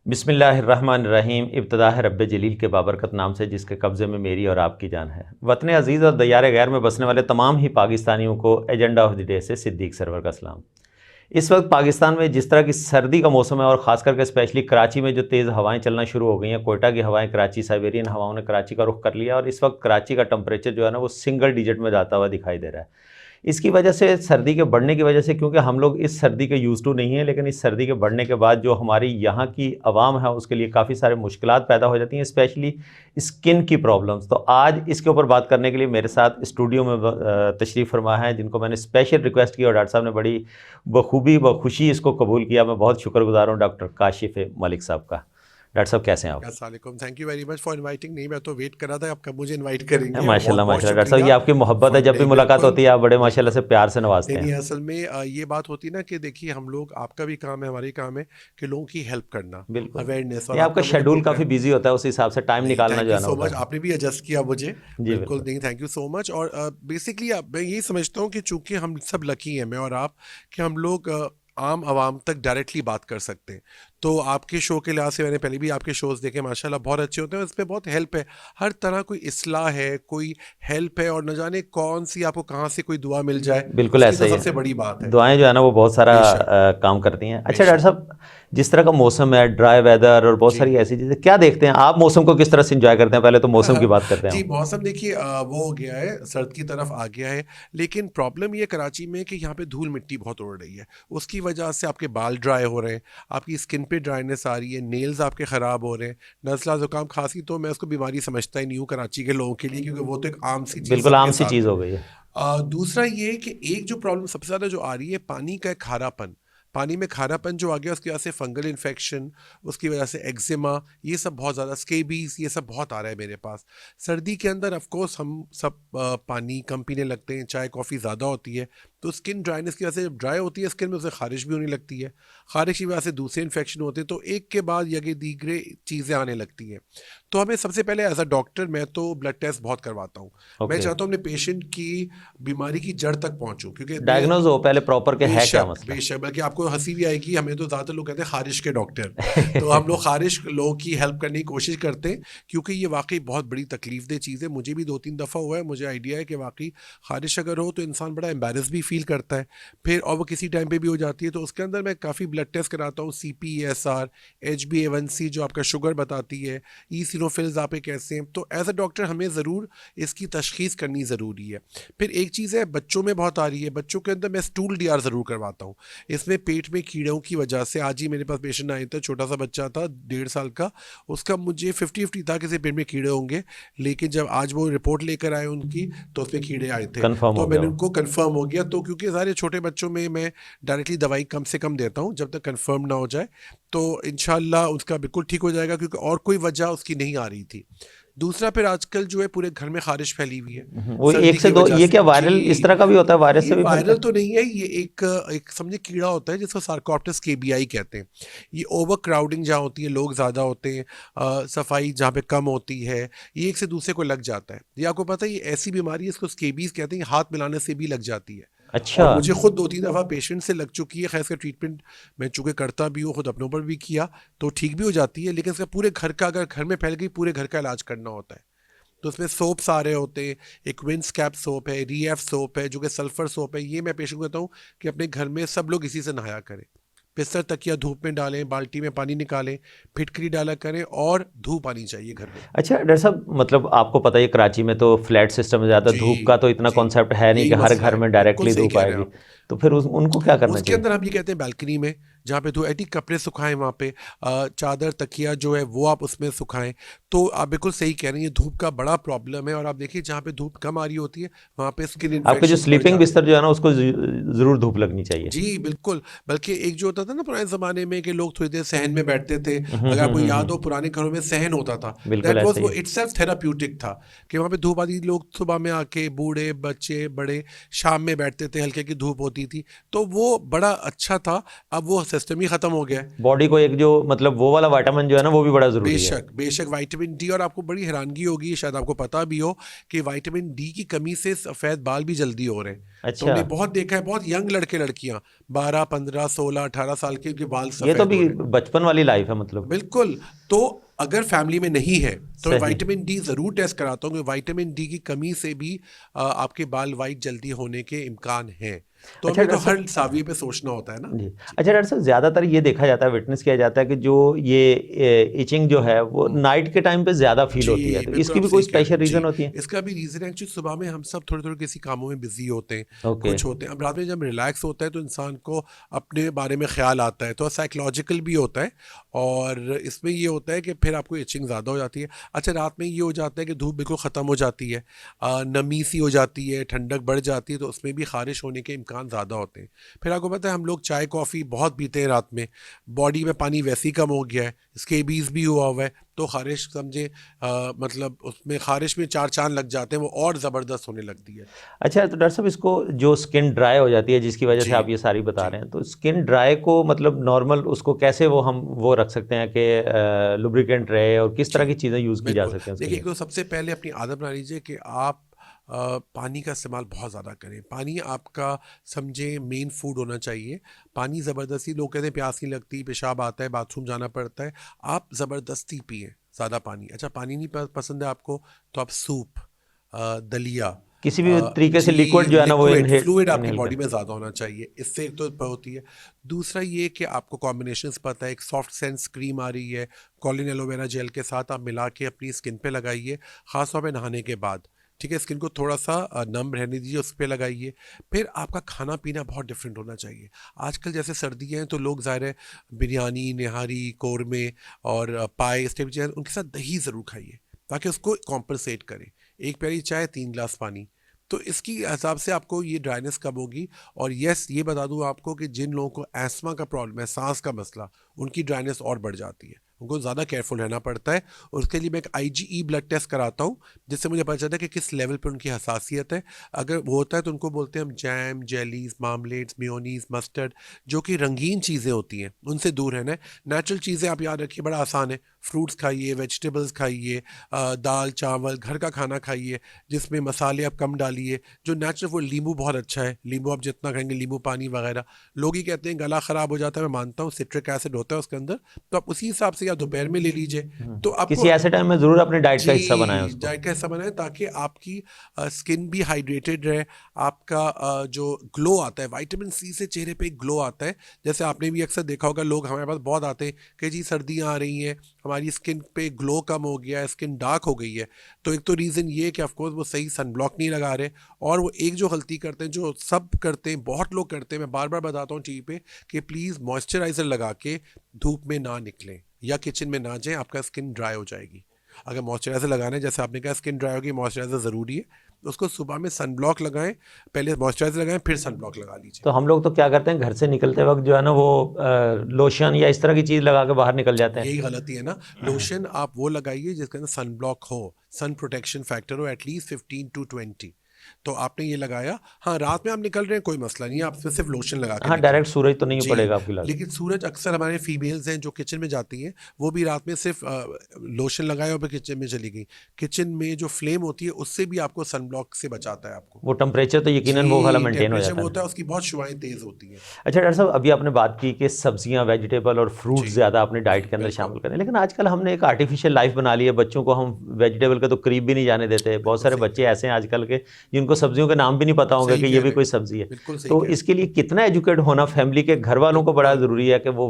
बिस्मिल्लाहिर्रहमानिर्रहीम। इब्तिदा है रब्बे जलील के बाबरकत नाम से जिसके कब्ज़े में मेरी और आपकी जान है। वतन अज़ीज़ और दयार गैर में बसने वाले तमाम ही पाकिस्तानियों को एजेंडा ऑफ द डे से सिद्दीक सरवर का सलाम। इस वक्त पाकिस्तान में जिस तरह की सर्दी का मौसम है और ख़ास करके स्पेशली कराची में जो तेज़ हवाएं चलना शुरू हो गई हैं, कोयटा की हवाएं, कराची साइबेरियन हवाओं ने कराची का रुख कर लिया और इस वक्त कराची का टेम्परेचर जो है ना वो सिंगल डिजिट में जाता हुआ दिखाई दे रहा है। इसकी वजह से, सर्दी के बढ़ने की वजह से, क्योंकि हम लोग इस सर्दी के यूज़ टू नहीं है, लेकिन इस सर्दी के बढ़ने के बाद जो हमारी यहाँ की आवाम है उसके लिए काफ़ी सारे मुश्किलात पैदा हो जाती हैं, स्पेशली स्किन की प्रॉब्लम्स। तो आज इसके ऊपर बात करने के लिए मेरे साथ स्टूडियो में तशरीफ़ फरमा है, जिनको मैंने स्पेशल रिक्वेस्ट की और डॉक्टर साहब ने बड़ी बखूबी बखुशी इसको कबूल किया। मैं बहुत शुक्रगुजार हूँ डॉक्टर काशिफ मलिक साहब का। डॉक्टर साहब कैसे हैं आप? अस्सलाम, thank you very much for inviting. नहीं, मैं तो वेट कर रहा था आप कब मुझे इनवाइट करेंगे। माशाल्लाह माशाल्लाह डॉक्टर साहब, ये आपकी मोहब्बत है, जब भी मुलाकात होती है आप बड़े माशाल्लाह से प्यार से नवाजते हैं। असल में ये बात होती है ना कि देखिए, हम लोग, आपका भी काम है, हमारी काम है कि लोगों की हेल्प करना, अवेयरनेस। आपका शेड्यूल काफ़ी बिजी होता है, उस हिसाब से टाइम निकालना जो है ना होता है। आपने भी एडजस्ट किया मुझे, बिल्कुल नहीं, थैंक यू सो मच। और बेसिकली मैं यही समझता हूँ कि चूंकि हम सब लकी हैं, मैं और आप, कि हम लोग आम आवाम तक डायरेक्टली बात कर सकते हैं। तो आपके शो के लिहाज से मैंने पहले भी आपके शोज़ देखे, माशाल्लाह बहुत अच्छे होते हैं, इसमें बहुत हेल्प है, हर तरह कोई इस्लाह है, कोई हेल्प है, और न जाने कौन सी आपको कहाँ से कोई दुआ मिल जाए। बिल्कुल ऐसा ही है, सबसे बड़ी बात है, दुआएं जो है ना वो बहुत सारा काम करती हैं। अच्छा डॉक्टर साहब, जिस तरह का मौसम है, ड्राई वेदर और बहुत सारी ऐसी चीज़ें, क्या देखते हैं आप मौसम को किस तरह से इंजॉय करते हैं? पहले तो मौसम की बात करते हैं। जी, मौसम देखिए वो हो गया है, सर्द की तरफ आ गया है, लेकिन प्रॉब्लम ये कराची में कि यहाँ पे धूल मिट्टी बहुत उड़ रही है, उसकी वजह से आपके बाल ड्राई हो रहे हैं, आपकी स्किन पे ड्राइनेस आ रही है, नेल्स आपके ख़राब हो रहे हैं, नज़ला ज़ुकाम खांसी तो मैं उसको बीमारी समझता ही नहीं हूँ कराची के लोगों के लिए, क्योंकि वो तो एक आम सी चीज़, बिल्कुल आम सी चीज़ हो गई है। दूसरा ये कि एक जो प्रॉब्लम सबसे ज़्यादा जो आ रही है, पानी का खारापन, पानी में खारापन जो आ गया, उसकी वजह से फंगल इन्फेक्शन, उसकी वजह से एक्जिमा, ये सब बहुत ज़्यादा, स्केबीज, ये सब बहुत आ रहा है मेरे पास। सर्दी के अंदर ऑफ कोर्स हम सब पानी कम पीने लगते हैं, चाय कॉफ़ी ज़्यादा होती है, तो स्किन ड्राइनेस की वजह से जब ड्राई होती है स्किन में, उसे खारिश भी होने लगती है, खारिश की वजह से दूसरे इन्फेक्शन होते हैं, तो एक के बाद यगे दीगरे चीज़ें आने लगती हैं। तो हमें सबसे पहले एज अ डॉक्टर मैं तो ब्लड टेस्ट बहुत करवाता हूँ। मैं चाहता हूँ अपने पेशेंट की बीमारी की जड़ तक पहुँचूँ, क्योंकि डायग्नोज हो पहले प्रॉपर के है क्या मसला। बेशक, बल्कि आपको हंसी भी आएगी, हमें तो ज़्यादातर लोग कहते हैं खारिश के डॉक्टर तो हम लोग खारिश लोगों की हेल्प करने की कोशिश करते हैं, क्योंकि ये वाकई बहुत बड़ी तकलीफ दे चीज़ है। मुझे भी 2-3 दफ़ा हुआ है, मुझे आइडिया है कि वाकई खारिश अगर हो तो इंसान बड़ा एम्बैरस भी फील करता है फिर, और वो किसी टाइम पे भी हो जाती है। तो उसके अंदर मैं काफ़ी ब्लड टेस्ट कराता हूँ, CPSR, HbA1c जो आपका शुगर बताती है, ईसिनोफिल्स आप कैसे हैं। तो एज अ डॉक्टर हमें ज़रूर इसकी तशखीस करनी ज़रूरी है। फिर एक चीज़ है, बच्चों में बहुत आ रही है, बच्चों के अंदर मैं स्टूल DR ज़रूर करवाता हूँ। इसमें पेट में कीड़ों की वजह से, आज ही मेरे पास पेशेंट आया था, छोटा सा बच्चा था 1.5 साल का, उसका मुझे 50-50 था कि पेट में कीड़े होंगे, लेकिन जब आज वो रिपोर्ट लेकर आए उनकी, तो उसमें कीड़े आए थे, तो मैंने उनको कन्फर्म हो गया। तो क्योंकि सारे छोटे बच्चों में मैं डायरेक्टली दवाई कम से कम देता हूँ जब तक कन्फर्म ना हो जाए, तो इंशाल्लाह उसका बिल्कुल ठीक हो जाएगा, क्योंकि और कोई वजह उसकी नहीं आ रही थी। दूसरा, फिर आजकल जो है पूरे घर में खारिश फैली हुई है, वो एक से दो, ये क्या वायरल इस तरह का भी होता है? वायरस से भी वायरल तो नहीं है, ये एक समझे कीड़ा होता है जिसको सार्कोप्टेरस केबीआई कहते हैं। ये ओवर क्राउडिंग जहाँ होती है, लोग ज़्यादा होते हैं, सफाई जहाँ पे कम होती है, ये एक से दूसरे को लग जाता है। ये आपको पता है, ये ऐसी बीमारी है, इसको स्केबीज कहते हैं, हाथ मिलाने से भी लग जाती है। अच्छा। और मुझे खुद 2-3 दफ़ा पेशेंट से लग चुकी है। खैर, इसका ट्रीटमेंट मैं चूँकि करता भी हूँ, खुद अपनों पर भी किया, तो ठीक भी हो जाती है, लेकिन इसका पूरे घर का, अगर घर में फैल गई, पूरे घर का इलाज करना होता है। तो उसमें सोप्स आ रहे होते हैं, एक विंस कैप सोप है, RF सोप है, जो कि सल्फर सोप है। ये मैं पेशेंट को कहता हूँ कि अपने घर में सब लोग इसी से नहाया करें। बिस्तर तकिया धूप में डालें, बाल्टी में पानी निकालें, फिटकरी डाला करें, और धूप आनी चाहिए घर में। अच्छा डॉक्टर साहब, मतलब आपको पता है कराची में तो फ्लैट सिस्टम है, ज़्यादा धूप का तो इतना कॉन्सेप्ट है नहीं कि हर घर में डायरेक्टली धूप आएगी, तो फिर उनको क्या करना चाहिए? उसके अंदर हम ये कहते हैं बैल्कनी में, जहाँ पे धूप, ऐसी कपड़े सुखाएं, वहाँ पे चादर तकिया जो है वो आप उसमें सुखाएं। तो आप बिल्कुल सही कह रहे हैं, ये धूप का बड़ा प्रॉब्लम है, और आप देखिए जहाँ पे धूप कम आ रही होती है वहाँ पे स्किन इन्फेक्शन, आपके जो स्लीपिंग बिस्तर जो है ना उसको जरूर धूप लगनी चाहिए। जी बिल्कुल, बल्कि एक जो होता था ना पुराने ज़माने में कि लोग थोड़ी देर सहन में बैठते थे, अगर आपको याद हो पुराने घरों में सहन होता था, दैट वाज वो इटसेल्फ थेराप्यूटिक था, कि वहाँ पे धूप आती, लोग सुबह में आके, बूढ़े बच्चे बड़े शाम में बैठते थे, हल्के की धूप होती आती थी, तो वो बड़ा अच्छा था। अब वो सिस्टम ही ख़त्म हो गया है। बॉडी को एक जो मतलब वो वाला विटामिन जो है ना वो भी बड़ा ज़रूरी है। बेशक बेशक विटामिन डी, और आपको बड़ी हैरानगी होगी, शायद आपको पता भी हो कि विटामिन डी की कमी से सफ़ेद बाल भी जल्दी हो रहे हैं। तो अच्छा, हमने बहुत देखा है, बहुत यंग लड़के लड़कियां 12 15 16 18 साल के, उनके बाल ये तो सफ़ेद हो भी रहे हैं। बचपन वाली लाइफ है मतलब। बिल्कुल। तो अगर फैमिली में नहीं है तो मैं सही। विटामिन डी ज़रूर टेस्ट कराता हूँ, विटामिन डी की कमी से भी आपके बाल वाइट जल्दी होने के इम्कान हैं। तो अच्छा हमें तो डॉक्टर हर साहब, साविये पे सोचना होता है ना। जी, अच्छा डॉक्टर साहब, ज़्यादातर ये देखा जाता है, विटनेस किया जाता है कि जो ये इचिंग जो है वो नाइट के टाइम पे ज़्यादा फील होती है, जी तो बिल्कुल, इसकी आप भी कोई सही कह रहे स्पेशल हैं जी। रीज़न होती है? इसका भी रीज़न है एक्चुअली, सुबह में हम सब थोड़े थोड़े किसी कामों में बिजी होते हैं, ओके। कुछ होते हैं। अब रात में जब रिलैक्स होता है तो इंसान को अपने बारे में ख्याल आता है, तो साइकोलॉजिकल भी होता है, और इसमें ये होता है कि फिर आपको इचिंग ज़्यादा हो जाती है। अच्छा, रात में ये हो जाता है कि धूप बिल्कुल ख़त्म हो जाती है, नमी सी हो जाती है, ठंडक बढ़ जाती है, तो उसमें भी ख़ारिश होने के इम्कान ज़्यादा होते हैं। फिर आपको पता है हम लोग चाय कॉफ़ी बहुत पीते हैं रात में, बॉडी में पानी वैसे ही कम हो गया है, स्केबीज़ भी हुआ हुआ है, तो ख़ारिश समझे मतलब उसमें ख़ारिश में 4 चाँद लग जाते हैं, वो और ज़बरदस्त होने लगती है। अच्छा, तो डॉक्टर साहब, इसको जो स्किन ड्राई हो जाती है जिसकी वजह से जी आप ये सारी बता जी रहे हैं, तो स्किन ड्राई को मतलब नॉर्मल उसको कैसे वो रख सकते हैं कि लुब्रिकेंट रहे, और किस तरह जी की चीज़ें यूज़ की जा बिल्कुल। सकते हैं उसके देखिए, एक लिए? तो सबसे पहले अपनी आदत बना लीजिए कि आप पानी का इस्तेमाल बहुत ज़्यादा करें। पानी आपका समझे मेन फूड होना चाहिए। पानी ज़बरदस्ती, लोग कहते हैं प्यास नहीं लगती, पेशाब आता है, बाथरूम जाना पड़ता है, आप ज़बरदस्ती पिए ज़्यादा पानी। अच्छा, पानी नहीं पसंद है आपको, तो आप सूप, दलिया, किसी भी तरीके से जी लिक्विड जो है ना वो लिक्विड फ्लूइड आपकी इनहेल बॉडी कर। में ज़्यादा होना चाहिए, इससे एक तो होती है। दूसरा ये कि आपको कॉम्बिनेशंस पता है, एक सॉफ्ट सेंस क्रीम आ रही है, कॉलिन एलोवेरा जेल के साथ आप मिला के अपनी स्किन पे लगाइए, ख़ास तौर पे नहाने के बाद। ठीक है, स्किन को थोड़ा सा नम रहने दीजिए, उस पर लगाइए। फिर आपका खाना पीना बहुत डिफरेंट होना चाहिए। आजकल जैसे सर्दियाँ हैं तो लोग ज़ाहिर है बिरयानी, निहारी, कौरमे और पाए, इस टाइप की चीज़ें, उनके साथ दही ज़रूर खाइए ताकि उसको कॉम्पनसेट करें। एक प्याली चाय, 3 गिलास पानी, तो इसकी हिसाब से आपको ये ड्राइनेस कम होगी। और यस, ये बता दूं आपको कि जिन लोगों को एस्मा का प्रॉब्लम है, सांस का मसला, उनकी ड्राइनेस और बढ़ जाती है, उनको ज़्यादा केयरफुल रहना पड़ता है। और उसके लिए मैं एक IgE ब्लड टेस्ट कराता हूँ, जिससे मुझे पता चलता है कि किस लेवल पे उनकी हसासियत है। अगर वो होता है तो उनको बोलते हैं हम जैम, जेलीज, मामलेट्स, मेयोनीज, मस्टर्ड, जो कि रंगीन चीज़ें होती हैं, उनसे दूर रहना है। नेचुरल चीज़ें आप याद रखिए, बड़ा आसान है। फ्रूट्स खाइए, वेजिटेबल्स खाइए, दाल चावल घर का खाना खाइए, जिसमें मसाले आप कम डालिए। जो नेचुरल, वो नींबू बहुत अच्छा है, नींबू आप जितना खाएंगे, नींबू पानी वगैरह। लोग ही कहते हैं गला ख़राब हो जाता है, मैं मानता हूँ सिट्रिक एसिड होता है उसके अंदर, तो आप उसी हिसाब से या दोपहर में ले लीजिए। तो किसी आपको ऐसे टाइम में ज़रूर अपने डाइट का हिस्सा बनाएं जी उसको। डाइट का हिस्सा बनाएं, ताकि आपकी स्किन भी हाइड्रेटेड रहे। आपका जो ग्लो आता है, विटामिन सी से चेहरे पे एक ग्लो आता है। जैसे आपने भी अक्सर देखा होगा, लोग हमारे पास बहुत आते हैं कि जी सर्दियाँ आ रही हैं, हमारी स्किन पे ग्लो कम हो गया है, स्किन डार्क हो गई है। तो एक तो रीज़न ये है कि ऑफकोर्स वो सही सन ब्लॉक नहीं लगा रहे, और वो एक जो गलती करते हैं, जो सब करते हैं, बहुत लोग करते हैं, मैं बार बार बताता हूँ टीवी पे, कि प्लीज़ मॉइस्चराइज़र लगा के धूप में ना निकलें या किचन में ना जाएं, आपका स्किन ड्राई हो जाएगी। अगर मॉइस्चराइज़र लगाना है, जैसे आपने कहा स्किन ड्राई होगी, मॉइस्चराइज़र ज़रूरी है, तो उसको सुबह में सन ब्लॉक लगाएं, पहले मॉइस्चराइज़र लगाएं, फिर सन ब्लॉक लगा लीजिए। तो हम लोग तो क्या करते हैं, घर से निकलते वक्त जो है ना वो लोशन या इस तरह की चीज़ लगा के बाहर निकल जाते हैं। यही गलती है ना। लोशन आप वो लगाइए जिसके अंदर सन ब्लॉक हो, सन प्रोटेक्शन फैक्टर हो एटलीस्ट 15 to 20। तो आपने ये लगाया, हाँ रात में आप निकल रहे हैं कोई मसला नहीं है, आप सिर्फ लोशन लगा के हाँ, निकलें। डायरेक्ट सूरज तो नहीं जी, पड़ेगा आपकी लाश। लेकिन सूरज, अक्सर हमारे फीमेल्स हैं जो किचन में जाती हैं, वो भी रात में सिर्फ लोशन लगाए और फिर किचन में चली गई। किचन में जो फ्लेम होती है उससे भी आपको सन ब्लॉक से बचाता है आपको। वो टेम्परेचर तो यकीनन वो वाला जी, मेंटेन हो टेम्परेचर जाता में है होता ना। है, उसकी बहुत शुआएं तेज होती हैं। अच्छा डॉक्टर साहब, अभी आपने बात की कि सब्जियां, वेजिटेबल और फ्रूट्स जी ज़्यादा अपने डाइट के अंदर बिल्कुल शामिल करें, लेकिन आजकल हमने एक आर्टिफिशियल लाइफ बना ली है, बच्चों को हम वेजिटेबल के तो करीब भी नहीं जाने देते। बहुत बिल्कुल सारे सही बच्चे कह रहे ऐसे हैं आजकल के जिनको सब्जियों के नाम भी नहीं पता हैं, होंगे सही कि ये कह भी रहे कोई हैं, सब्जी है। बिल्कुल सही तो कह रहे इसके लिए कितना एजुकेट होना फैमिली के घर वालों हैं। को बड़ा बिल्कुल ज़रूरी है कि वो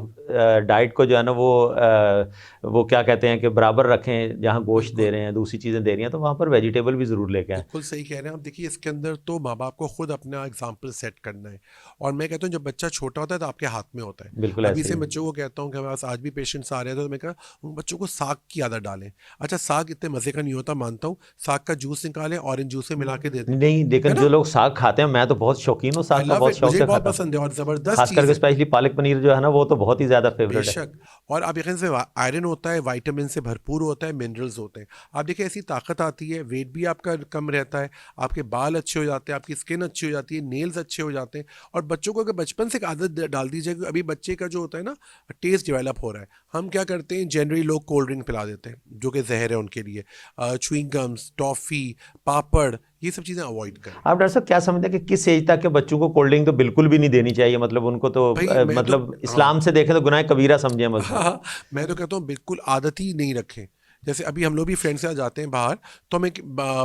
डाइट को जो है ना वो क्या कहते हैं कि बराबर रखें, जहाँ गोश्त दे बिल्कुल रहे हैं, दूसरी चीज़ें दे रही हैं, तो वहाँ पर वेजिटेबल भी ज़रूर लेके आएँ। बिल्कुल सही कह रहे हैं आप। देखिए, इसके अंदर तो माँ बाप को खुद अपना एग्जाम्पल सेट करना है। और मैं कहता हूँ जब बच्चा छोटा होता है तो आपके हाथ में होता है। बिल्कुल अभी ऐसे से ही है। बच्चों को कहता हूँ कि हमारे पास आज भी पेशेंट्स आ रहे थे, तो मैं कहा उन बच्चों को साग की आदत डालें। अच्छा, साग इतने मज़े का नहीं होता, मानता हूँ, साग का जूस निकालें, ऑरेंज जूस में मिला के दे दें, नहीं, है लेकिन जो ना। लोग साग खाते हैं, मैं तो बहुत शौकीन हूँ आई साग का, लव बहुत इट, शौक मुझे से बहुत खाता हूँ। पसंद है और ज़बरदस्त खास चीज़ करके है। स्पेशली पालक पनीर जो है ना वो तो बहुत ही ज़्यादा ज़्यादा फेवरेट है। बेशक, और आप यकीन से आयरन होता है, विटामिन से भरपूर होता है, मिनरल्स होते हैं। आप देखिए ऐसी ताकत आती है, वेट भी आपका कम रहता है, आपके बाल अच्छे हो जाते हैं, आपकी स्किन अच्छी हो जाती है, नेल्स अच्छे हो जाते हैं। और बच्चों को अगर बचपन से एक आदत डाल दी जाए, अभी बच्चे का जो होता है ना टेस्ट डेवलप हो रहा है, हम क्या करते हैं जनरली लोग कोल्ड ड्रिंक पिला देते हैं जो कि जहर है उनके लिए। च्युइंग गम्स, टॉफ़ी, पापड़, ये सब चीज़ें अवॉइड करें। आप डॉक्टर साहब क्या समझते हैं कि किस एज तक के बच्चों को कोल्ड ड्रिंक तो बिल्कुल भी नहीं देनी चाहिए, मतलब उनको तो भाई मैं तो मतलब इस्लाम से देखें तो गुनाह कबीरा समझे हम उसको। हाँ, मैं तो कहता हूँ बिल्कुल आदत ही नहीं रखें। जैसे अभी हम लोग भी फ्रेंड्स के साथ जाते हैं बाहर, तो हम एक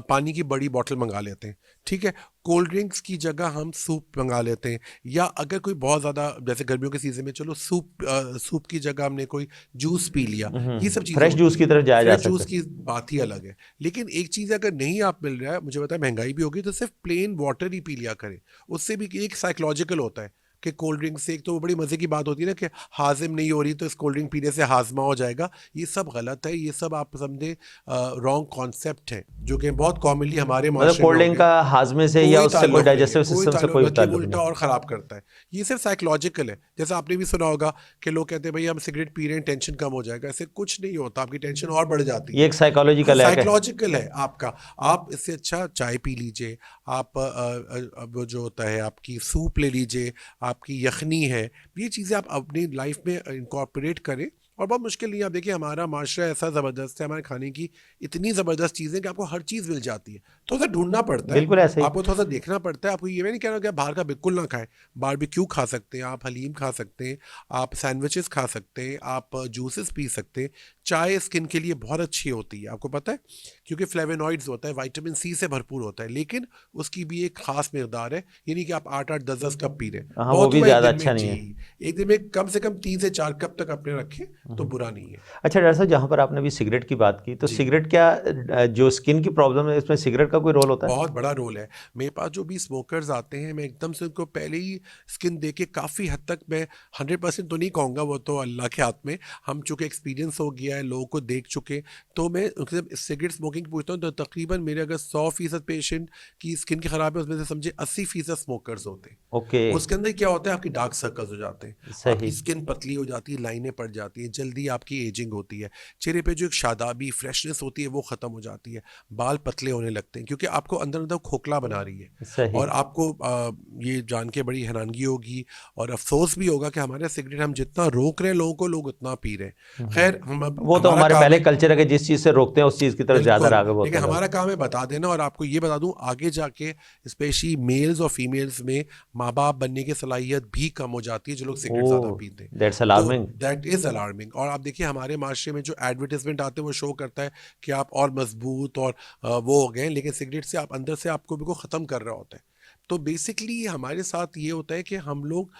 पानी की बड़ी बॉटल मंगा लेते हैं, ठीक है। कोल्ड ड्रिंक्स की जगह हम सूप मंगा लेते हैं, या अगर कोई बहुत ज़्यादा जैसे गर्मियों के सीज़न में चलो सूप की जगह हमने कोई जूस पी लिया, ये सब चीज़ें फ्रेश जूस की तरफ जाया जा फ्रेश जूस सकता की बात ही अलग है। लेकिन एक चीज़ अगर नहीं आप मिल रहा है, मुझे पता है महंगाई भी होगी, तो सिर्फ प्लेन वाटर ही पी लिया करें। उससे भी एक साइकोलॉजिकल होता है कि कोल्ड ड्रिंक से, एक तो बड़ी मज़े की बात होती है ना कि हाजिम नहीं हो रही तो इस कोल्ड ड्रिंक पीने से हाजमा हो जाएगा। ये सब गलत है, ये सब आप समझे रॉन्ग कॉन्सेप्ट है जो कि बहुत कॉमनली हमारे मतलब माशरे में कोल्ड हो ड्रिंक गया। का हाजमे से या कोई उससे कोई ताल्लुक नहीं है, डाइजेस्टिव कोई सिस्टम से ताल्लुक कोई बल्कि ताल्लुक उल्टा नहीं। और ख़राब करता है। ये सिर्फ साइकोलॉजिकल है। जैसे आपने भी सुना होगा कि लोग कहते हैं भाई हम सिगरेट पी रहे हैं टेंशन कम हो जाएगा, ऐसे कुछ नहीं होता, आपकी टेंशन और बढ़ जाती ये है। एक साइकोलॉजिकल है क्या? साइकोलॉजिकल है आपका। आप इससे अच्छा चाय पी लीजिए, आप वो जो होता है आपकी सूप ले लीजिए, आपकी यखनी है, ये चीज़ें आप अपनी लाइफ में इनकॉर्पोरेट करें। और बहुत मुश्किल नहीं है। आप देखिए हमारा माशरा ऐसा ज़बरदस्त है, हमारे खाने की इतनी ज़बरदस्त चीज़ें कि आपको हर चीज़ मिल जाती है। थोड़ा सा ढूंढना पड़ता है, बिल्कुल ऐसे ही। आपको थोड़ा सा देखना पड़ता है। आपको ये भी नहीं कहना कि आप बाहर का बिल्कुल ना खाएं। बारबेक्यू खा सकते हैं आप, हलीम खा सकते हैं आप, सैंडविचेस खा सकते हैं आप, जूसेस पी सकते हैं। चाय स्किन के लिए बहुत अच्छी होती है, आपको पता है, क्योंकि फ्लेवोनॉइड्स होता है, विटामिन सी से भरपूर होता है, लेकिन उसकी भी एक खास मकदार है। ये नहीं कि आप 8-8 10-10 कप पी रहे हैं, हाँ, वो बहुत भी हुआ एक ज़्यादा दिन अच्छा में नहीं है। जी। एक दिन में कम से कम 3 से 4 कप तक अपने रखें तो बुरा नहीं है। अच्छा डॉक्टर साहब, जहाँ पर आपने भी सिगरेट की बात की, तो जी। सिगरेट क्या जो स्किन की प्रॉब्लम है इसमें सिगरेट का कोई रोल होता है? बहुत बड़ा रोल है। मेरे पास जो भी स्मोकर्स आते हैं, मैं एकदम से उनको पहले ही स्किन देख के काफ़ी हद तक, मैं 100% तो नहीं कहूँगा, वो तो अल्लाह के हाथ में, हम चूँकि एक्सपीरियंस हो गया है, लोगों को देख चुके, तो मैं उनसे जब सिगरेट स्मोकिंग पूछता हूँ तो तकरीबन मेरे अगर 100% पेशेंट की स्किन की ख़राब है, उसमें से समझे 80% स्मोकर्स होते हैं। ओके, उसके अंदर क्या होता है, आपकी डार्क सर्कल्स हो जाते हैं, सही। आपकी स्किन पतली हो जाती है, लाइनें पड़ जाती हैं, जल्दी आपकी एजिंग होती है, चेहरे पे जो एक शादाबी फ्रेशनेस होती है वो ख़त्म हो जाती है, बाल पतले होने लगते हैं, क्योंकि आपको अंदर अंदर खोखला बना रही है। सही। और आपको ये जान के बड़ी हैरानगी होगी और अफसोस भी होगा कि हमारे सिगरेट हम जितना रोक रहे हैं लोगों को, लोग उतना पी रहे हैं। खैर वो तो हमारा हमारे काम पहले है, कल्चर है कि जिस चीज़ से रोकते हैं उस चीज़ की तरफ ज़्यादा बिल्कुल, राग़िब होते लेकिन हैं लोग। हमारा काम है बता देना। और आपको ये बता दूं, आगे जाके स्पेशली मेल्स और फीमेल्स में माँ बाप बनने की सलाहियत भी कम हो जाती है जो लोग सिगरेट ज़्यादा ओह, पीते हैं। दैट्स तो अलार्मिंग। That is alarming. और आप देखिए हमारे माशरे में जो एडवर्टिजमेंट आते हैं वो शो करता है कि आप और मजबूत और वो हो गए, लेकिन सिगरेट से आप अंदर से आपको बिल्कुल ख़त्म कर रहा होता है। तो बेसिकली हमारे साथ ये होता है कि हम लोग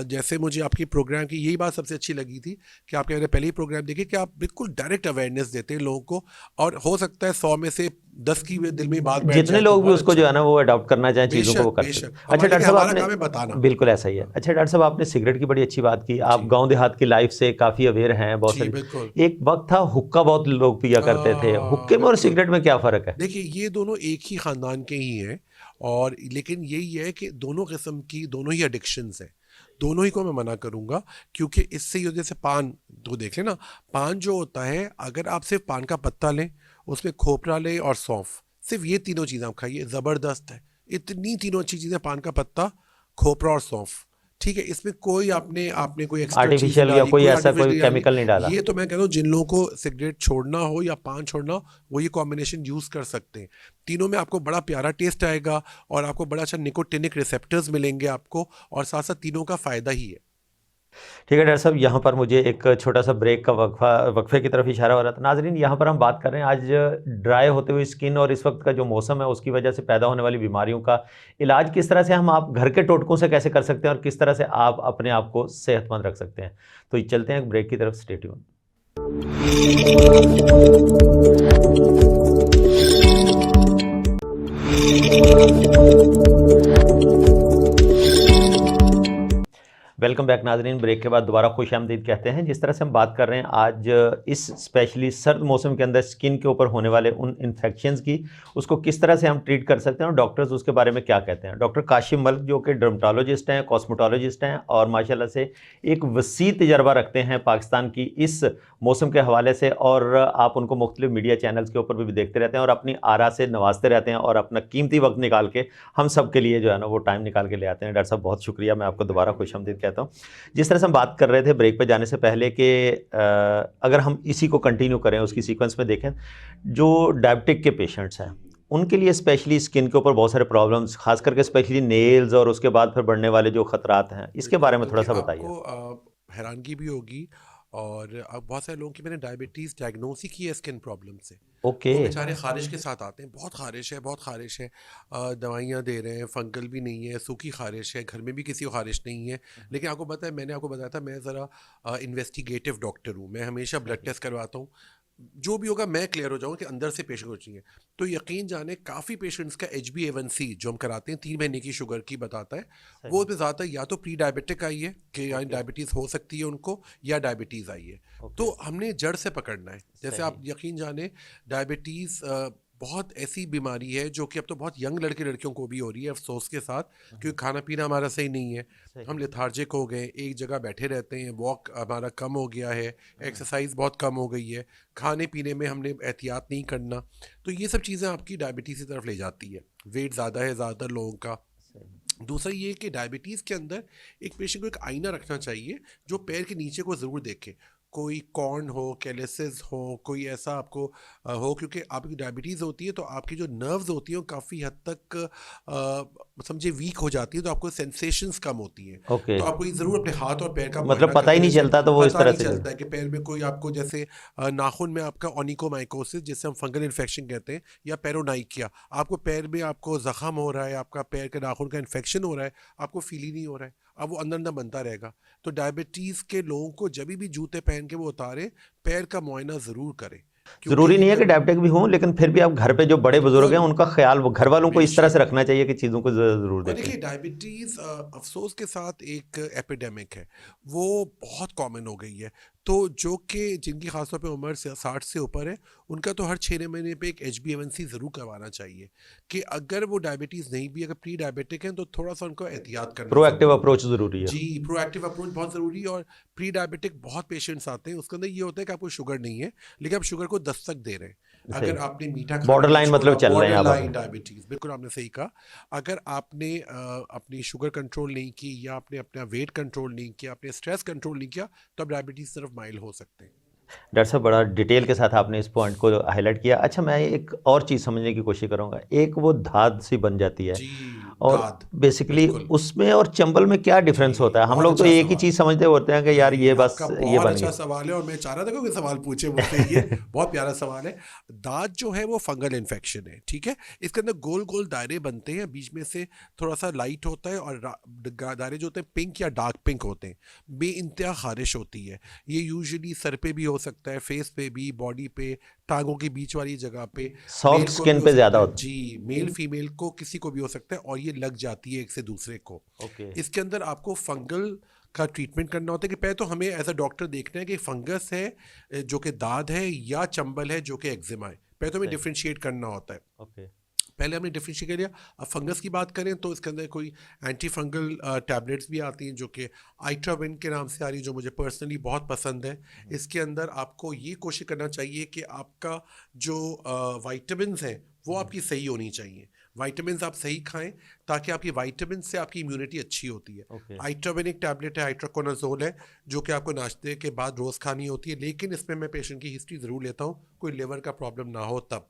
जैसे मुझे आपकी प्रोग्राम की यही बात सबसे अच्छी लगी थी कि आपके मैंने पहले ही प्रोग्राम देखे कि आप बिल्कुल डायरेक्ट अवेयरनेस देते हैं लोगों को, और हो सकता है 100 में से 10 की दिल में बात बैठ जितने जाए तो लोग भी बहुत उसको अच्छा जो है ना वो अडॉप्ट करना चाहें चीज़ों को, वो बेशक करते बेशक। हैं। अच्छा डॉक्टर साहब, हमारा आपने काम है बताना। बिल्कुल ऐसा ही है। अच्छा डॉक्टर साहब, आपने सिगरेट की बड़ी अच्छी बात की, आप जी गांव देहात की लाइफ से काफ़ी अवेयर हैं बहुत जी सारी। बिल्कुल। एक वक्त था हुक्का बहुत लोग पिया करते थे, हुक्के में और बिल्कुल। सिगरेट में क्या फ़र्क है? देखिए ये दोनों एक ही ख़ानदान के ही हैं, और लेकिन यही है कि दोनों किस्म की दोनों ही एडिक्शंस हैं। दोनों ही को मैं मना करूँगा, क्योंकि इससे ये जैसे पान तो देख लें ना, पान जो होता है अगर आप सिर्फ पान का पत्ता लें, उसमें खोपरा लें और सौंफ, सिर्फ ये तीनों चीज़ें आप खाइए, ज़बरदस्त है। इतनी तीनों अच्छी चीज़ें, पान का पत्ता, खोपरा और सौंफ, ठीक है। इसमें कोई आपने आपने कोई एक्स्ट्रा चीज़ आर्टिफिशियल या डाली, कोई कोई ऐसा आर्टिफिशियल कोई डाली, केमिकल नहीं डाला। ये तो मैं कहता हूँ जिन लोगों को सिगरेट छोड़ना हो या पान छोड़ना हो, वो ये कॉम्बिनेशन यूज़ कर सकते हैं। तीनों में आपको बड़ा प्यारा टेस्ट आएगा और आपको बड़ा अच्छा निकोटिनिक रिसेप्टर्स मिलेंगे आपको, और साथ साथ तीनों का फ़ायदा ही है। ठीक है डॉक्टर साहब, यहाँ पर मुझे एक छोटा सा ब्रेक का वक्फे की तरफ इशारा हो रहा था। नाजरीन, यहाँ पर हम बात कर रहे हैं आज ड्राई होते हुए स्किन और इस वक्त का जो मौसम है उसकी वजह से पैदा होने वाली बीमारियों का इलाज किस तरह से हम आप घर के टोटकों से कैसे कर सकते हैं और किस तरह से आप अपने आप को सेहतमंद रख सकते हैं। तो चलते हैं एक ब्रेक की तरफ, स्टे ट्यून। वेलकम बैक नाजरीन। ब्रेक के बाद दोबारा खुश आमदीद कहते हैं। जिस तरह से हम बात कर रहे हैं आज इस स्पेशली सर्द मौसम के अंदर स्किन के ऊपर होने वाले उन इन्फेक्शंस की, उसको किस तरह से हम ट्रीट कर सकते हैं और डॉक्टर्स उसके बारे में क्या कहते हैं। डॉक्टर काशिम मलिक जो कि डर्मेटोलॉजिस्ट हैं, कॉस्मेटोलॉजिस्ट हैं और माशाल्लाह से एक वसी तजर्बा रखते हैं पाकिस्तान की इस मौसम के हवाले से, और आप उनको मुख्तलिफ मीडिया चैनल्स के ऊपर भी देखते रहते हैं और अपनी आरा से नवाजते रहते हैं और अपना कीमती वक्त निकाल के हम सब के लिए जो है ना वो टाइम निकाल के ले आते हैं। डॉक्टर साहब बहुत शुक्रिया, मैं आपको दोबारा खुश आमदीद कहता हूँ। जिस तरह से हम बात कर रहे थे ब्रेक पे जाने से पहले कि अगर हम इसी को कंटिन्यू करें, उसकी सीक्वेंस में देखें, जो डायबिटिक के पेशेंट्स हैं उनके लिए स्पेशली स्किन के ऊपर बहुत सारे प्रॉब्लम्स, खास करके स्पेशली नेल्स और उसके बाद फिर बढ़ने वाले जो खतरात हैं, इसके बारे में थोड़ा सा बताइए। आपको हैरानगी भी होगी और अब बहुत सारे लोगों की मैंने डायबिटीज़ डायग्नोस ही की है स्किन प्रॉब्लम से। ओके। वो बेचारे खारिश के साथ आते हैं, बहुत खारिश है, बहुत खारिश है, दवाइयाँ दे रहे हैं, फंगल भी नहीं है, सूखी खारिश है, घर में भी किसी को खारिश नहीं है। लेकिन आपको पता है, मैंने आपको बताया था मैं ज़रा इन्वेस्टिगेटिव डॉक्टर हूँ, मैं हमेशा ब्लड टेस्ट करवाता हूँ, जो भी होगा मैं क्लियर हो जाऊँ कि अंदर से पेशेंट को चाहिए। तो यकीन जाने काफ़ी पेशेंट्स का HbA1c जो हम कराते हैं 3 महीने की शुगर की बताता है, वो पे ज़्यादा या तो प्री डायबिटिक आई है कि यानी डायबिटीज़ हो सकती है उनको, या डायबिटीज़ आई है। तो हमने जड़ से पकड़ना है। जैसे आप यकीन जाने डायबिटीज़ बहुत ऐसी बीमारी है जो कि अब तो बहुत यंग लड़के लड़कियों को भी हो रही है, अफसोस के साथ, क्योंकि खाना पीना हमारा सही नहीं है, हम लेथार्जिक हो गए, एक जगह बैठे रहते हैं, वॉक हमारा कम हो गया है, एक्सरसाइज बहुत कम हो गई है, खाने पीने में हमने एहतियात नहीं करना, तो ये सब चीज़ें आपकी डायबिटीज़ की तरफ ले जाती है। वेट ज़्यादा है ज़्यादातर लोगों का। दूसरा ये कि डायबिटीज़ के अंदर एक पेशेंट को एक आईना रखना चाहिए जो पैर के नीचे को ज़रूर देखे, कोई कॉर्न हो, कैलिसिस हो, कोई ऐसा आपको हो, क्योंकि आपकी डायबिटीज़ होती है तो आपकी जो नर्व्स होती हैं वो काफ़ी हद तक समझे वीक हो जाती है, तो आपको सेंसेशंस कम होती हैं। ओके। तो आपको ये ज़रूर अपने हाथ और पैर का मतलब पता ही नहीं चलता, तो वो इस तरह से चलता है कि पैर में कोई आपको जैसे नाखून में आपका ओनिकोमाइकोसिस जिससे हम फंगल इन्फेक्शन कहते हैं, या पेरोनाइकिया, आपको पैर में आपको ज़ख़म हो रहा है, आपका पैर के नाखून का इन्फेक्शन हो रहा है, आपको फील ही नहीं हो रहा है, अब वो अंदर अंदर बनता रहेगा। तो डायबिटीज़ के लोगों को जब भी जूते पहन के वो उतारे, पैर का मुआयना ज़रूर करें। ज़रूरी नहीं है कि डायबिटिक भी हों, लेकिन फिर भी आप घर पे जो बड़े बुजुर्ग हैं उनका ख्याल घर वालों को इस तरह से रखना चाहिए कि चीज़ों को ज़रूर देखें। देखिए डायबिटीज़ अफसोस के साथ एक एपिडेमिक है, वो बहुत कॉमन हो गई है। तो जो कि जिनकी खासतौर पे उम्र 60 से ऊपर है, उनका तो हर 6 महीने पे एक HbA1c ज़रूर करवाना चाहिए, कि अगर वो डायबिटीज़ नहीं भी, अगर प्री डायबिटिक हैं तो थोड़ा सा उनको एहतियात करना, प्रोएक्टिव अप्रोच ज़रूरी है। जी, प्रोएक्टिव अप्रोच बहुत ज़रूरी है। और प्री डायबिटिक बहुत पेशेंट्स आते हैं, उसके अंदर ये होता है कि आपको शुगर नहीं है, लेकिन आप शुगर को दस्तक दे रहे हैं। अगर आपने मीठा खाना बॉर्डर लाइन मतलब चल रहे हैं आप, बॉर्डर डायबिटीज़, बिल्कुल आपने सही कहा। अगर आपने अपनी शुगर कंट्रोल नहीं की, या आपने अपना वेट कंट्रोल नहीं किया, आपने स्ट्रेस कंट्रोल नहीं किया, तो आप डायबिटीज़ सिर्फ माइल्ड हो सकते हैं। डॉक्टर साहब बड़ा डिटेल के साथ आपने इस पॉइंट को हाईलाइट किया। अच्छा, मैं एक और चीज़ समझने की कोशिश करूँगा। एक वो धाद सी बन जाती है, और बेसिकली उसमें और चंबल में क्या डिफरेंस होता है? हम लोग तो एक ही चीज़ समझते होते हैं कि यार ये बस ये बन अच्छा सवाल है, और मैं चाह रहा था कि सवाल पूछे मुझसे, ये बहुत प्यारा सवाल है। दाद जो है वो फंगल इन्फेक्शन है, ठीक है। इसके अंदर गोल गोल दायरे बनते हैं, बीच में से थोड़ा सा लाइट होता है, और दायरे जो होते हैं पिंक या डार्क पिंक होते हैं, बेइंतहा खारिश होती है। ये यूजुअली सर पे भी हो सकता है, फेस पे भी, बॉडी पे, टांगों के बीच वाली जगह पे, सॉफ्ट स्किन पे ज़्यादा होता है। जी, मेल फीमेल को किसी को भी हो सकता है, और ये लग जाती है एक से दूसरे को। इसके अंदर आपको फंगल का ट्रीटमेंट करना होता है, कि पहले तो हमें एज अ डॉक्टर देखना है कि फंगस है जो कि दाद है, या चंबल है जो कि एक्जिमा है। पहले तो हमें डिफ्रेंशिएट करना होता है। पहले हमने डिफ्रेंशिएट कर लिया। अब फंगस की बात करें तो इसके अंदर कोई एंटी फंगल टैबलेट्स भी आती हैं, जो कि आइट्राविन के नाम से आ रही है, जो मुझे पर्सनली बहुत पसंद है। इसके अंदर आपको ये कोशिश करना चाहिए कि आपका जो वाइटामिन्स हैं वो आपकी सही होनी चाहिए। वाइटामिन्स आप सही खाएं, ताकि आपकी वाइटामिन से आपकी इम्यूनिटी अच्छी होती है। आइट्राविन एक टैबलेट है, हाइड्रोकोनाजोल है, जो कि आपको नाश्ते के बाद रोज़ खानी होती है, लेकिन इसमें मैं पेशेंट की हिस्ट्री ज़रूर लेता हूँ, कोई लिवर का प्रॉब्लम ना हो तब।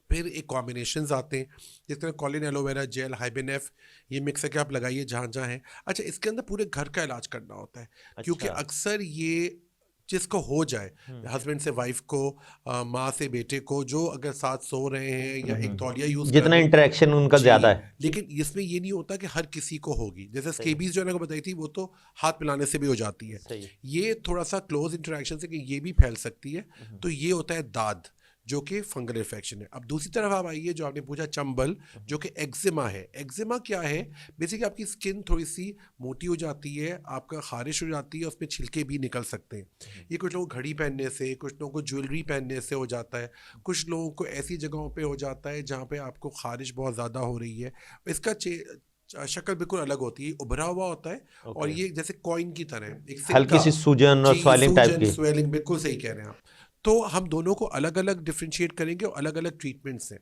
फिर एक कॉम्बिनेशंस आते हैं, जिस तरह कॉलिन एलोवेरा जेल, हाइबेनेफ, ये मिक्स करके आप लगाइए जहाँ जहाँ है। अच्छा, इसके अंदर पूरे घर का इलाज करना होता है। क्योंकि अक्सर ये जिसको हो जाए, हस्बैंड से वाइफ को, माँ से बेटे को, जो अगर साथ सो रहे हैं या एक तौलिया यूज जितना इंटरेक्शन उनका ज़्यादा है, लेकिन इसमें ये नहीं होता कि हर किसी को होगी। जैसे स्केबीज जो मैंने बताई थी, वो तो हाथ मिलाने से भी हो जाती है। ये थोड़ा सा क्लोज इंटरेक्शन से कि ये भी फैल सकती है। तो ये होता है दाद, जो कि फंगल इन्फेक्शन है। अब दूसरी तरफ आप आइए, जो आपने पूछा चंबल, जो कि एक्जिमा है। एक्जिमा क्या है? बेसिकली आपकी स्किन थोड़ी सी मोटी हो जाती है, आपका खारिश हो जाती है, उसमें छिलके भी निकल सकते हैं। ये कुछ लोगों को घड़ी पहनने से, कुछ लोगों को ज्वेलरी पहनने से हो जाता है, कुछ लोगों को ऐसी जगहों पे हो जाता है जहाँ पे आपको खारिश बहुत ज़्यादा हो रही है। इसका शक्ल बिल्कुल अलग होती है, उभरा हुआ होता है और ओके, ये जैसे कॉइन की तरह है, एक हल्की सिक्का। सी सूजन और जी, स्वेलिंग टाइप सूजन, की। स्वेलिंग, बिल्कुल सही कह रहे हैं आप। तो हम दोनों को अलग अलग डिफ्रेंशिएट करेंगे और अलग अलग ट्रीटमेंट्स हैं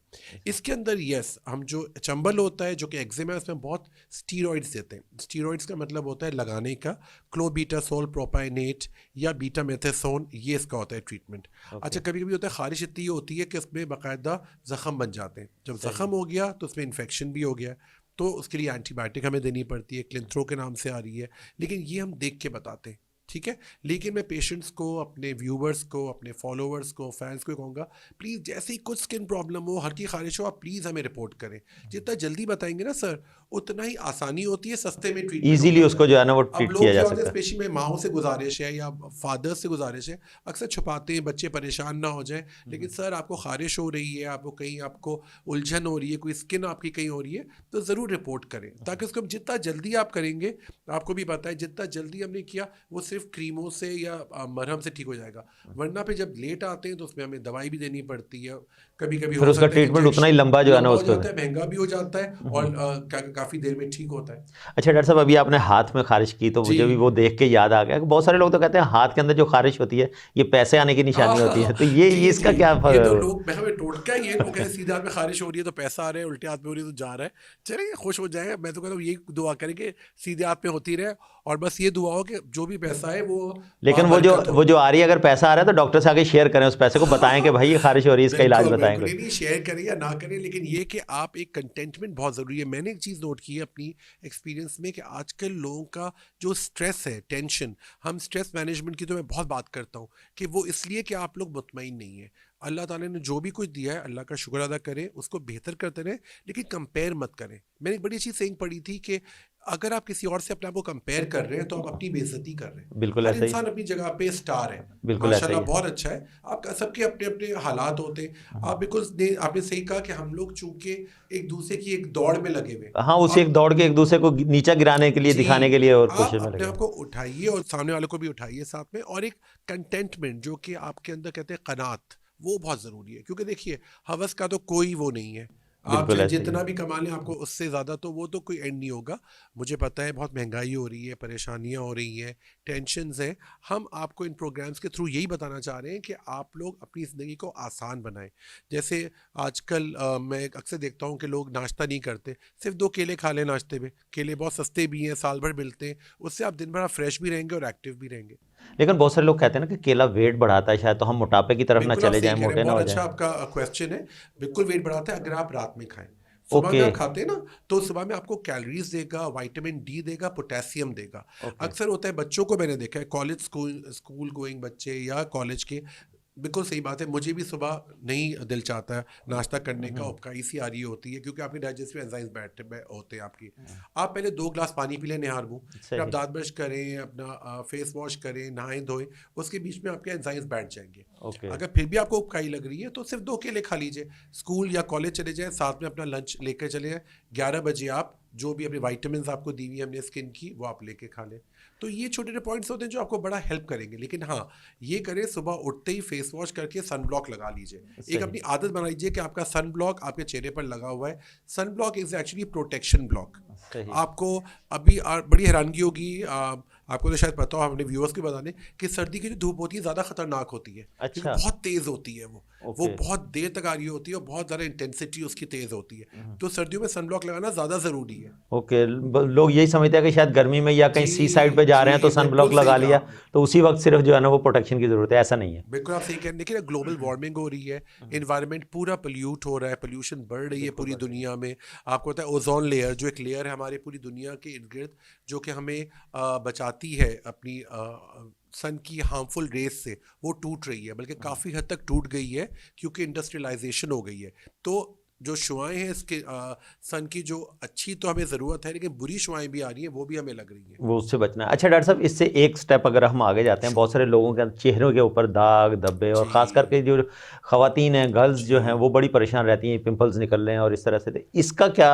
इसके अंदर। यस, हम जो चंबल होता है, जो कि एक्जिमा है, उसमें बहुत स्टीरॉइड्स देते हैं। स्टीरॉइड्स का मतलब होता है लगाने का, क्लोबीटासोल प्रोपाइनेट या बीटा मेथेसोन, ये इसका होता है ट्रीटमेंट। अच्छा, ओके, कभी कभी होता है खारिश इतनी होती है कि उसमें बाकायदा ज़ख़म बन जाते हैं। जब सही ज़ख़म हो गया तो उसमें इन्फेक्शन भी हो गया, तो उसके लिए एंटीबायोटिक हमें देनी पड़ती है, क्लिंथ्रो के नाम से आ रही है। लेकिन ये हम देख के बताते हैं, ठीक है। लेकिन मैं पेशेंट्स को, अपने व्यूवर्स को, अपने फॉलोअर्स को, फैंस को कहूँगा, प्लीज़ जैसे ही कुछ स्किन प्रॉब्लम हो, हल्की खारिश हो, आप प्लीज़ हमें रिपोर्ट करें। जितना जल्दी बताएंगे ना सर, उतना ही आसानी होती है, सस्ते में ट्रीटमेंट हो इजीली जाता उसको है। जो है ना वो अब ट्रीट किया लोग जा क्या होते हैं, सकता है। स्पेशली में माओ से गुजारिश है या फादर्स से गुजारिश है, अक्सर छुपाते हैं बच्चे परेशान ना हो जाए। लेकिन सर, आपको खारिश हो रही है, आपको कहीं आपको उलझन हो रही है, कोई स्किन आपकी कहीं हो रही है, तो ज़रूर रिपोर्ट करें, ताकि उसको जितना जल्दी आप करेंगे, आपको भी पता है जितना जल्दी हमने किया, वो सिर्फ क्रीमों से या मरहम से ठीक हो जाएगा। वरना पे जब लेट आते हैं तो उसमें हमें दवाई भी देनी पड़ती है। कभी कभी फिर हो उसका सकता है ट्रीटमेंट उतना ही लंबा इंजेक्शन जो है ना लंबा हो उसको। जाता है, महंगा भी हो जाता है, और काफ़ी देर में ठीक होता है। अच्छा डॉक्टर साहब, अभी आपने हाथ में खारिश की तो जी। मुझे भी वो देख के याद आ गया कि बहुत सारे लोग तो कहते हैं हाथ के अंदर जो खारिश होती है ये पैसे आने की निशानी होती है, तो ये जी, इसका जी। क्या ये तो लोग, मैं हमें टोटका ही है, लोग कहते हैं फ- सीधे हाथ में खारिश हो रही है तो पैसा आ रहा है, उल्टे हाथ में हो रही है तो जा रहा है। चलिए, खुश हो जाएँ। मैं तो कहता हूँ यही दुआ करें कि सीधे हाथ में होती रहे, और बस ये दुआ हो कि जो भी पैसा है वो लेकिन बरकत हो। वो जो आ रही है, अगर पैसा आ रहा है तो डॉक्टर से आगे शेयर करें उस पैसे को, बताएं कि भाई ये खारिश हो रही है, इसका इलाज बिल्कुल, बताएं बिल्कुल। कोई। नहीं, नहीं, शेयर करें या ना करें, लेकिन ये कि आप एक कंटेंटमेंट बहुत ज़रूरी है। मैंने एक चीज़ नोट की है अपनी एक्सपीरियंस में कि आजकल लोगों का जो स्ट्रेस है, टेंशन, हम स्ट्रेस मैनेजमेंट की तो मैं बहुत बात करता हूँ कि वो इसलिए कि आप लोग मुतमईन नहीं है। अल्लाह ताला ने जो भी कुछ दिया है, अल्लाह का शुक्र अदा करें, उसको बेहतर करते रहें, लेकिन कंपेयर मत करें। मैंने एक बड़ी अच्छी सेइंग पढ़ी थी कि अगर आप किसी और से अपने आप को कंपेयर कर रहे हैं तो आप अपनी बेइज्जती कर रहे हैं। बिल्कुल हर ऐसा ही, इंसान अपनी जगह पे स्टार है, बिल्कुल ऐसा ही माशाल्लाह है। बहुत अच्छा है। आप सबके अपने अपने हालात होते हैं। आप बिल्कुल आपने सही कहा कि हम लोग चूंकि एक दूसरे की एक दौड़ में लगे हुए, हाँ, उसी एक अब दौड़ के एक दूसरे को नीचा गिराने के लिए, जी, दिखाने के लिए और आप कोशिश में अपने लगे। आप को उठाइए और सामने वाले को भी उठाइए साथ में, और एक कंटेंटमेंट जो कि आपके अंदर कहते हैं कनात, वो बहुत ज़रूरी है। क्योंकि देखिए, हवस का तो कोई वो नहीं है। आप बिल्कुल चाहे ऐसा ही जितना है। भी कमा लें, आपको उससे ज़्यादा तो वो तो कोई एंड नहीं होगा। मुझे पता है बहुत महंगाई हो रही है, परेशानियां हो रही हैं, टेंशन्स हैं। हम आपको इन प्रोग्राम्स के थ्रू यही बताना चाह रहे हैं कि आप लोग अपनी ज़िंदगी को आसान बनाएं। जैसे आजकल मैं अक्सर देखता हूँ कि लोग नाश्ता नहीं करते, सिर्फ 2 केले खा लें नाश्ते में। केले बहुत सस्ते भी हैं, साल भर मिलते हैं, उससे आप दिन भर फ्रेश भी रहेंगे और एक्टिव भी रहेंगे। लेकिन बहुत सारे लोग कहते हैं ना कि केला वेट बढ़ाता है, शायद तो हम मोटापे की तरफ ना बिल्कुल आप चले सही जाएं, कह रहे हैं, मोटे ना बहुत हो अच्छा जाएं। आपका क्वेश्चन है। बिल्कुल वेट बढ़ाता है अगर आप रात में खाएं। सुबह में ओके, आप खाते हैं ना, तो सुबह में आपको कैलोरीज देगा, विटामिन डी देगा, पोटेशियम देगा। ओके। अक्सर होता है बच्चों को, मैंने देखा है कॉलेज स्कूल स्कूल गोइंग बच्चे या कॉलेज के, बिल्कुल सही बात है, मुझे भी सुबह नहीं दिल चाहता है नाश्ता करने का, उपकाई सी आ रही होती है क्योंकि आपके डाइजेस्टिव एंजाइम्स बैठे होते हैं आपकी। आप पहले 2 ग्लास पानी पी लें निहार मुँह, फिर आप सही। दांत ब्रश करें, अपना फेस वॉश करें, नहाएं धोएं, उसके बीच में आपके एंजाइम्स बैठ जाएंगे। ओके, अगर फिर भी आपको उपकाई लग रही है तो सिर्फ 2 केले खा लीजिए, स्कूल या कॉलेज चले जाएं, साथ में अपना लंच लेकर चले जाएं। 11 बजे आप जो भी अपनी विटामिन्स आपको दी हुई है हमने स्किन की, वो आप लेके खा लें। तो ये छोटे छोटे पॉइंट्स होते हैं जो आपको बड़ा हेल्प करेंगे। लेकिन हाँ, ये करें, सुबह उठते ही फेस वॉश करके सन ब्लॉक लगा लीजिए। एक सही, अपनी आदत बना लीजिए कि आपका सन ब्लॉक आपके चेहरे पर लगा हुआ है। Sun block is actually protection block. सही। आपको अभी बड़ी हैरानगी होगी, आपको तो शायद पता हो, अपने व्यूअर्स को बताने कि सर्दी की जो धूप होती है ज़्यादा खतरनाक होती है, क्योंकि अच्छा, बहुत तेज़ होती है वो ओके, बहुत देर तक आ रही होती है और बहुत ज़्यादा इंटेंसिटी उसकी तेज़ होती है। तो सर्दियों में सन ब्लॉक लगाना ज़्यादा ज़रूरी है। ओके। लोग यही समझते हैं कि शायद गर्मी में या कहीं जी, सी साइड पे जा रहे हैं तो जी, सन बिल्कुल ब्लॉक सही लगा कहा लिया, आपने। तो उसी वक्त सिर्फ जो है ना वो प्रोटेक्शन की ज़रूरत है, ऐसा नहीं है। बिल्कुल आप सही कह रहे हैं। देखिए ना, ग्लोबल वार्मिंग हो रही है, इन्वायरमेंट पूरा पोल्यूट हो रहा है, पोल्यूशन बढ़ रही है बिल्कुल पूरी बढ़ रही है। दुनिया में। आपको पता है ओजोन लेयर, जो एक लेयर है हमारे पूरी दुनिया के इर्द गिर्द, जो कि हमें बचाती है अपनी सन की हार्मफुल रेस से, वो टूट रही है, बल्कि काफ़ी हद तक टूट गई है क्योंकि इंडस्ट्रियलाइजेशन हो गई है। तो जो शुआएं हैं इसके सन की, जो अच्छी तो हमें ज़रूरत है, लेकिन बुरी शुआएं भी आ रही हैं, वो भी हमें लग रही हैं। वो उससे बचना है। अच्छा डॉक्टर साहब, इससे एक स्टेप अगर हम आगे जाते हैं, बहुत श्योर। सारे लोगों के चेहरों के ऊपर दाग धब्बे, और ख़ास जी करके जो ख़वातीन हैं, गर्ल्स जो हैं, जी वो बड़ी परेशान रहती हैं, पिंपल्स निकल रहे हैं और इस तरह से। तो इसका क्या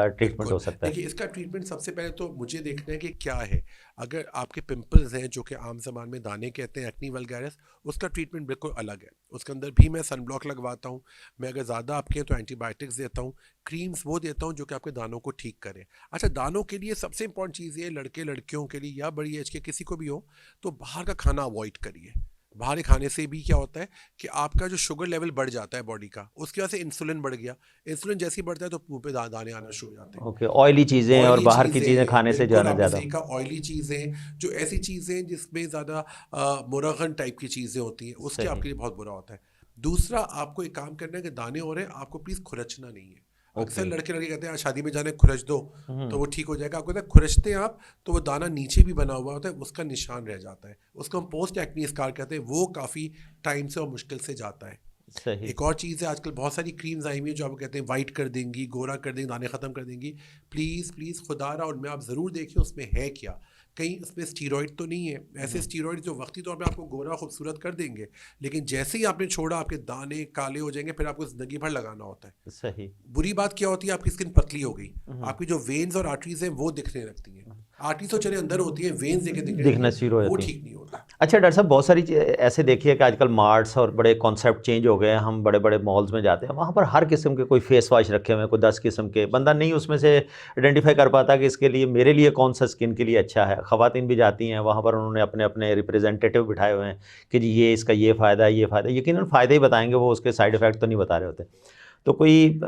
ट्रीटमेंट बिल्कुल। हो सकता है? देखिए, इसका ट्रीटमेंट सबसे पहले तो मुझे देखना है कि क्या है। अगर आपके पिंपल्स हैं, जो कि आम ज़बान में दाने कहते हैं, एक्नी वल्गैरिस, उसका ट्रीटमेंट बिल्कुल अलग है। उसके अंदर भी मैं सन ब्लॉक लगवाता हूँ, मैं अगर ज़्यादा आपके हैं तो एंटीबायोटिक्स देता हूँ, क्रीम्स वो देता हूँ जो कि आपके दानों को ठीक करें। अच्छा, दानों के लिए सबसे इंपॉर्टेंट चीज़ ये है, लड़के लड़कियों के लिए या बड़ी एज के किसी को भी हो, तो बाहर का खाना अवॉइड करिए। बाहर खाने से भी क्या होता है कि आपका जो शुगर लेवल बढ़ जाता है बॉडी का, उसकी वजह से इंसुलिन बढ़ गया। इंसुलिन जैसे ही बढ़ता है तो मुंह पे दाने आना शुरू हो जाते हैं। ओके, ऑयली चीज़ें और ऑयली बाहर की चीज़ें चीज़ें, खाने से जो है बिल्कुल ना आपने ज़्यादा। सही कहा, ऑयली चीज़ें, जो ऐसी चीज़ें जिसमें ज़्यादा मुरगन टाइप की चीज़ें होती हैं, उसके सही। आपके लिए बहुत बुरा होता है। दूसरा, आपको एक काम करना है कि दाने हो रहे हैं, आपको प्लीज़ खुरचना नहीं है। अक्सर ओके। लड़के लड़के कहते हैं, "आज शादी में जाने खुरच दो तो हम्म। वो ठीक हो जाएगा।" आपको पता है, खुरचते हैं आप तो वो दाना नीचे भी बना हुआ होता है, उसका निशान रह जाता है। उसको हम पोस्ट एक्ने स्कार कहते हैं, वो काफ़ी टाइम से और मुश्किल से जाता है। सही। एक और चीज़ है, आजकल बहुत सारी क्रीम्स आई हुई हैं जो आपको कहते हैं वाइट कर देंगी, गोरा कर देंगी, दाने ख़त्म कर देंगी। प्लीज़ प्लीज़ खुदारा उनमें आप ज़रूर देखिए उसमें है क्या। कहीं उसमें स्टीरॉइड तो नहीं है, ऐसे स्टीरॉइड जो वक्ती तौर पे आपको गोरा खूबसूरत कर देंगे, लेकिन जैसे ही आपने छोड़ा आपके दाने काले हो जाएंगे, फिर आपको ज़िंदगी भर लगाना होता है। सही। बुरी बात क्या होती है, आपकी स्किन पतली हो गई, आपकी जो वेन्स और आर्टरीज हैं वो दिखने लगती हैं। आर्टरीज तो चले अंदर होती हैं, वेन्स देखे दिखने लगी दिखना हैं, शुरू हो वो जाती ठीक है। नहीं होता। अच्छा डॉक्टर साहब, बहुत सारी ऐसे देखिए कि आजकल मार्ट्स और बड़े कॉन्सेप्ट चेंज हो गए हैं, हम बड़े बड़े मॉल्स में जाते हैं, वहाँ पर हर किस्म के कोई फेस वॉश रखे हुए हैं, कोई 10 किस्म के, बंदा नहीं उसमें से आइडेंटिफाई कर पाता कि इसके लिए मेरे लिए कौन सा स्किन के लिए अच्छा है। ख़वातीन भी जाती हैं वहाँ पर, उन्होंने अपने अपने रिप्रेजेंटेटिव बिठाए हुए हैं कि जी ये इसका ये फ़ायदा है, ये फ़ायदा है। यकीनन फ़ायदे ही बताएंगे, वो उसके साइड इफ़ेक्ट तो नहीं बता रहे होते। तो कोई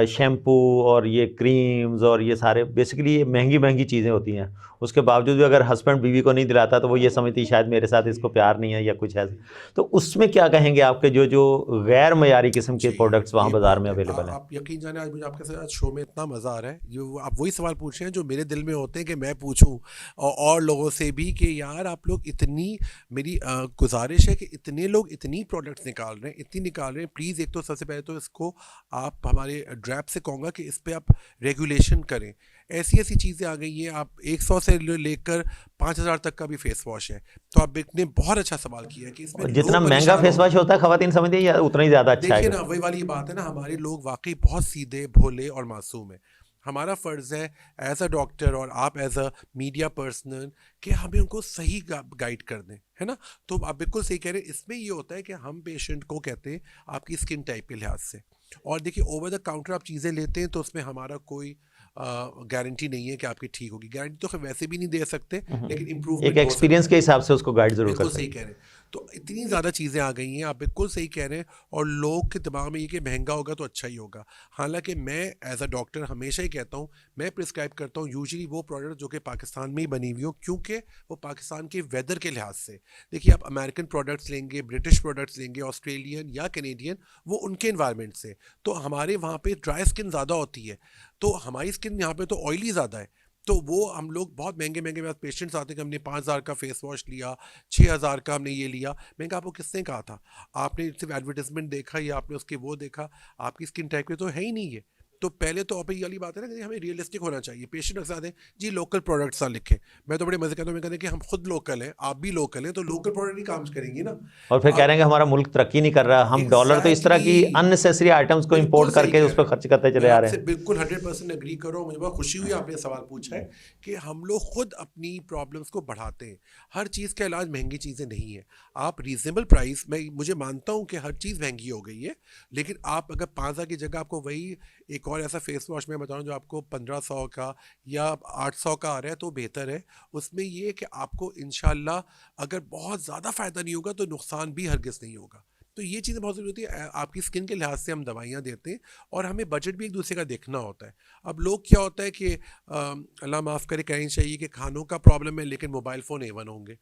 शैम्पू और ये क्रीम्स और ये सारे बेसिकली ये महंगी महंगी चीज़ें होती हैं, उसके बावजूद भी अगर हस्बैंड बीवी को नहीं दिलाता तो वो ये समझती शायद मेरे साथ इसको प्यार नहीं है या कुछ ऐसा। तो उसमें क्या कहेंगे आपके, जो जो गैर मयारी किस्म के जी, प्रोडक्ट्स वहाँ ये बाज़ार बहुत में है। अवेलेबल हैं? आप यकीन जाने, आज मुझे आपके साथ शो में इतना मज़ा आ रहा है, जो आप वही सवाल पूछ रहे हैं जो मेरे दिल में होते हैं कि मैं पूछूं, और लोगों से भी, कि यार आप लोग इतनी, मेरी गुजारिश है कि इतने लोग इतनी प्रोडक्ट्स निकाल रहे हैं, इतनी निकाल रहे हैं, प्लीज़ एक तो सबसे पहले तो इसको आप हमारे ड्रैप से कहूँगा कि इस पर आप रेगुलेशन करें। ऐसी ऐसी चीज़ें आ गई हैं, आप 100 से लेकर 5,000 तक का भी फेस वॉश है। तो आप एक ने बहुत अच्छा सवाल किया है कि इसमें और जितना लोग महंगा परेशान हो फेस रहे वॉश हैं। होता है ख़वातीन समझती है या उतना ही ज़्यादा अच्छा देखिए है? ना, वही वाली बात है ना, हमारे लोग वाकई बहुत सीधे, भोले और मासूम हैं। हमारा फ़र्ज़ है एज अ डॉक्टर और आप एज अ मीडिया पर्सनल कि हमें उनको सही गाइड कर दें, है ना। तो आप बिल्कुल सही कह रहे हैं, इसमें ये होता है कि हम पेशेंट को कहते हैं आपकी स्किन टाइप के लिहाज से। और देखिए, ओवर द काउंटर आप चीज़ें लेते हैं तो उसमें हमारा कोई गारंटी नहीं है कि आपकी ठीक होगी। गारंटी तो खैर वैसे भी नहीं दे सकते, लेकिन एक इम्प्रूवमेंट हो एक्सपीरियंस सकता के है। हिसाब से उसको गाइड ज़रूर कर बिल्कुल सही सकते कह रहे हैं। तो इतनी ज़्यादा चीज़ें आ गई हैं, आप बिल्कुल सही कह रहे हैं, और लोग के दिमाग में ये कि महंगा होगा तो अच्छा ही होगा। हालांकि मैं एज अ डॉक्टर हमेशा ही कहता हूँ, मैं प्रिस्क्राइब करता हूँ यूजुअली वो प्रोडक्ट जो कि पाकिस्तान में ही बनी हुई हो, क्योंकि वो पाकिस्तान के वेदर के लिहाज से। देखिए, आप अमेरिकन प्रोडक्ट्स लेंगे, ब्रिटिश प्रोडक्ट्स लेंगे, ऑस्ट्रेलियन या कैनेडियन, वो उनके इन्वायरमेंट से। तो हमारे वहाँ पे ड्राई स्किन ज़्यादा होती है, तो हमारी स्किन यहाँ पे तो ऑयली ज़्यादा है। तो वो हम लोग बहुत महंगे महंगे मेरे पास पेशेंट्स आते हैं कि हमने 5,000 का फेस वॉश लिया, 6,000 का हमने ये लिया। मैंने कहा, आपको किसने कहा था? आपने सिर्फ एडवर्टाइजमेंट देखा या आपने उसके वो देखा? आपकी स्किन टाइप के तो है ही नहीं है। तो पहले तो आप ये वाली बात है ना कि हमें रियलिस्टिक होना चाहिए। पेशेंट अक्सर आते हैं, जी लोकल प्रोडक्ट्स ना लिखें। मैं तो बड़े मजे कहता हूँ, मैं कहते हैं कि हम खुद लोकल हैं, आप भी लोकल हैं, तो लोकल प्रोडक्ट ही काम करेंगी ना। और फिर कह रहे आप हैं कि हमारा मुल्क तरक्की नहीं कर रहा, हम डॉलर तो इस तरह एग्जैक्टली की अननेसेसरी आइटम्स को बिल्कुल इंपोर्ट सही करके कह उस रहे पर हैं। खर्च करते मैं चले आ रहे आपसे हैं। बिल्कुल 100% एग्री कर रहा हूँ। मुझे बहुत खुशी हुई आपने सवाल पूछा है कि हम लोग खुद अपनी प्रॉब्लम्स को बढ़ाते हैं। हर चीज़ का इलाज महंगी चीज़ें नहीं है। आप रीजनेबल प्राइस में, मुझे मानता हूँ कि हर चीज़ महंगी हो गई है, लेकिन आप अगर 5,000 की जगह आपको वही एक और ऐसा फेस वॉश मैं बता रहा हूँ जो आपको 1,500 का या 800 का आ रहा है, तो बेहतर है। उसमें ये है कि आपको इंशाल्लाह अगर बहुत ज़्यादा फ़ायदा नहीं होगा तो नुकसान भी हरगिज़ नहीं होगा। तो ये चीज़ें बहुत ज़रूरी होती है। आपकी स्किन के लिहाज से हम दवाइयाँ देते हैं, और हमें बजट भी एक दूसरे का देखना होता है। अब लोग क्या होता है कि अल्लाह माफ़ करे कहनी चाहिए कि खानों का प्रॉब्लम है लेकिन मोबाइल फ़ोन A1 होंगे।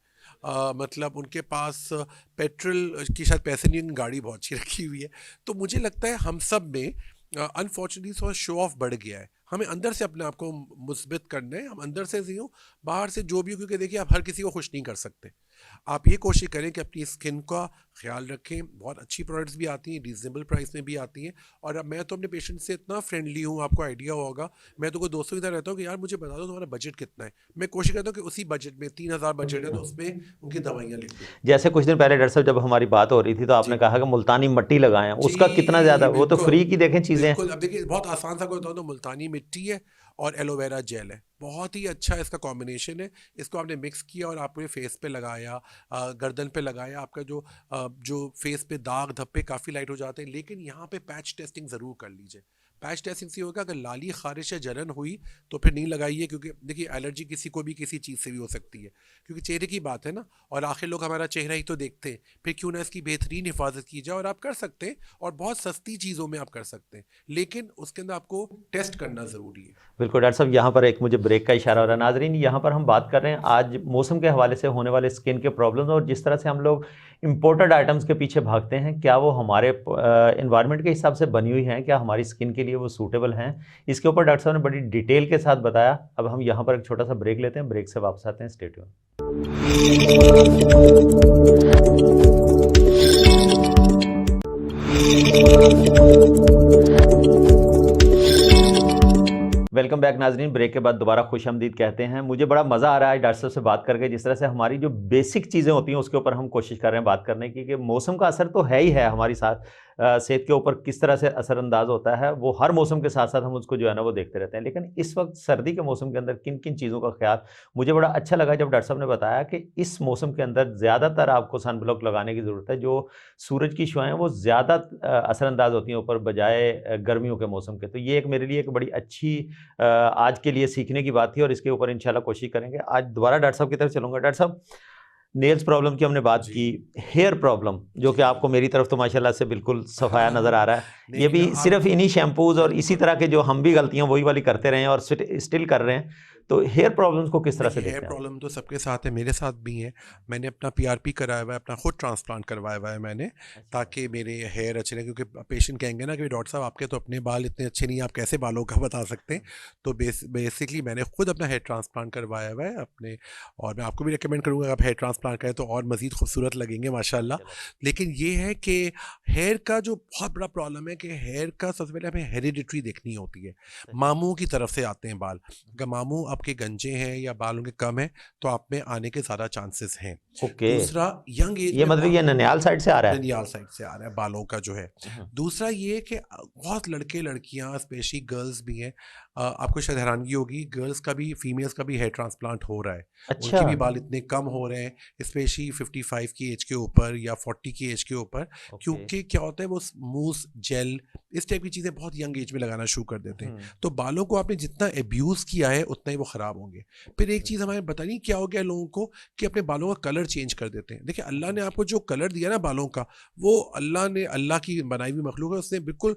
मतलब उनके पास पेट्रोल की शायद पैसे नहीं होंगे, गाड़ी बहुत अच्छी रखी हुई है। तो मुझे लगता है हम सब में अनफॉर्चुनेटली थोड़ा शो ऑफ बढ़ गया है। हमें अंदर से अपने आप को मुस्बित करना है, हम अंदर से ही हो, बाहर से जो भी हो, क्योंकि देखिए आप हर किसी को खुश नहीं कर सकते। आप ये कोशिश करें कि अपनी स्किन का ख्याल रखें। बहुत अच्छी प्रोडक्ट्स भी आती हैं, रीजनेबल प्राइस में भी आती हैं। और अब मैं तो अपने पेशेंट से इतना फ्रेंडली हूँ, आपको आइडिया होगा। मैं तो कोई दोस्तों की तरह रहता हूँ कि यार मुझे बता दो तुम्हारा बजट कितना है। मैं कोशिश करता हूँ कि उसी बजट में 3,000 बजट है तो उसमें उनकी दवाइयाँ लिख दूँ। जैसे कुछ दिन पहले डॉक्टर साहब जब हमारी बात हो रही थी तो आपने जी कहा कि मुल्तानी मिट्टी लगाएं, उसका कितना जी ज़्यादा, वो तो बिल्कुल फ्री की देखें चीज़ें हैं। बिल्कुल। अब देखिए बहुत आसान सा बताऊँ तो मुल्तानी मिट्टी है और एलोवेरा जेल है, बहुत ही अच्छा इसका कॉम्बिनेशन है। इसको आपने मिक्स किया और आपने फेस पे लगाया, गर्दन पे लगाया, आपका जो फेस पे दाग धब्बे काफ़ी लाइट हो जाते हैं। लेकिन यहाँ पे पैच टेस्टिंग ज़रूर कर लीजिए। पैच टेस्टिंग से होगा अगर लाली खारिश या जलन हुई तो फिर नहीं लगाइए, क्योंकि देखिए एलर्जी किसी को भी किसी चीज़ से भी हो सकती है, क्योंकि चेहरे की बात है ना। और आखिर लोग हमारा चेहरा ही तो देखते हैं, फिर क्यों ना इसकी बेहतरीन हिफाजत की जाए। और आप कर सकते हैं, और बहुत सस्ती चीज़ों में आप कर सकते हैं, लेकिन उसके अंदर आपको टेस्ट करना ज़रूरी है। बिल्कुल डॉक्टर साहब, यहाँ पर एक मुझे ब्रेक का इशारा हो रहा है। नाजरीन, यहाँ पर हम बात कर रहे हैं आज मौसम के हवाले से होने वाले स्किन के प्रॉब्लम्स, और जिस तरह से हम लोग इम्पोर्टेड आइटम्स के पीछे भागते हैं, क्या वो हमारे इन्वायरमेंट के हिसाब से बनी हुई हैं, क्या हमारी स्किन के लिए वो सूटेबल हैं। इसके ऊपर डॉक्टर साहब ने बड़ी डिटेल के साथ बताया। अब हम यहाँ पर एक छोटा सा ब्रेक लेते हैं, ब्रेक से वापस आते हैं। Stay tune. वेलकम बैक नाजरीन। ब्रेक के बाद दोबारा खुशामदीद कहते हैं। मुझे बड़ा मज़ा आ रहा है डॉक्टर साहब से बात करके, जिस तरह से हमारी जो बेसिक चीज़ें होती हैं उसके ऊपर हम कोशिश कर रहे हैं बात करने की, कि मौसम का असर तो है ही है हमारी सेहत के ऊपर, किस तरह से असरअंदाज होता है वो हर मौसम के साथ साथ हम उसको जो है ना वो देखते रहते हैं। लेकिन इस वक्त सर्दी के मौसम के अंदर किन किन चीज़ों का ख्याल, मुझे बड़ा अच्छा लगा जब डॉक्टर साहब ने बताया कि इस मौसम के अंदर ज़्यादातर आपको सन ब्लॉक लगाने की ज़रूरत है। जो सूरज की शुआएं वो ज़्यादा असरअंदाज होती हैं ऊपर, बजाय गर्मियों के मौसम के। तो ये एक मेरे लिए एक बड़ी अच्छी आज के लिए सीखने की बात थी, और इसके ऊपर इंशाल्लाह कोशिश करेंगे। आज दोबारा डॉक्टर साहब की तरफ चलूंगा। डॉक्टर साहब, नेल्स प्रॉब्लम की हमने बात जी की, हेयर प्रॉब्लम जो जी कि आपको मेरी तरफ तो माशाल्लाह से बिल्कुल सफाया नज़र आ रहा है, ये नहीं भी ना सिर्फ आप इन्हीं शैम्पूज और इसी बिल्कुल। तरह के जो हम भी गलतियां वही वाली करते रहे हैं और स्टिल कर रहे हैं। तो हेयर प्रॉब्लम्स को किस तरह देखिए से हेयर देखते हैं आप? प्रॉब्लम तो सबके साथ है, मेरे साथ भी है। मैंने अपना पीआरपी कराया हुआ है, अपना खुद ट्रांसप्लांट करवाया हुआ है मैंने, अच्छा। ताकि मेरे हेयर अच्छे रहें। क्योंकि पेशेंट कहेंगे ना कि डॉक्टर साहब आपके तो अपने बाल इतने अच्छे नहीं हैं, आप कैसे बालों का बता सकते हैं। तो बेसिकली मैंने खुद अपना हेयर ट्रांसप्लांट करवाया हुआ है अपने। और मैं आपको भी रिकमेंड करूँगा, आप हेयर ट्रांसप्लांट करें तो और मज़ीद खूबसूरत लगेंगे माशाल्लाह। चलो। लेकिन ये है कि हेयर का जो बहुत बड़ा प्रॉब्लम है कि हेयर का सबसे पहले हमें हेरिडिटरी देखनी होती है। सही। मामू की तरफ से आते हैं बाल। अगर मामू आपके गंजे हैं या बाल उनके कम है तो आप में आने के ज़्यादा चांसेस हैं। ओके। दूसरा, यंग एज ये में मतलब ये ननियाल साइड से आ रहा है? ननियाल साइड से आ रहा है बालों का जो है। हम्म। दूसरा ये कि बहुत लड़के लड़कियां स्पेशली गर्ल्स भी हैं, आपको शायद हैरानगी होगी, गर्ल्स का भी फीमेल्स का भी हेयर ट्रांसप्लांट हो रहा है। अच्छा। उनके भी बाल इतने कम हो रहे हैं, स्पेशली 55 की एज के ऊपर या 40 की एज के ऊपर। ओके। क्योंकि क्या होता है, वो मूस जेल इस टाइप की चीज़ें बहुत यंग एज में लगाना शुरू कर देते हैं। तो बालों को आपने जितना एब्यूज़ किया है उतना ही वो ख़राब होंगे। फिर एक चीज़ हमारे पता नहीं क्या हो गया लोगों को कि अपने बालों का कलर चेंज कर देते हैं। देखिए अल्लाह ने आपको जो कलर दिया ना बालों का, वो अल्लाह की बनाई हुई मखलूक है, उसने बिल्कुल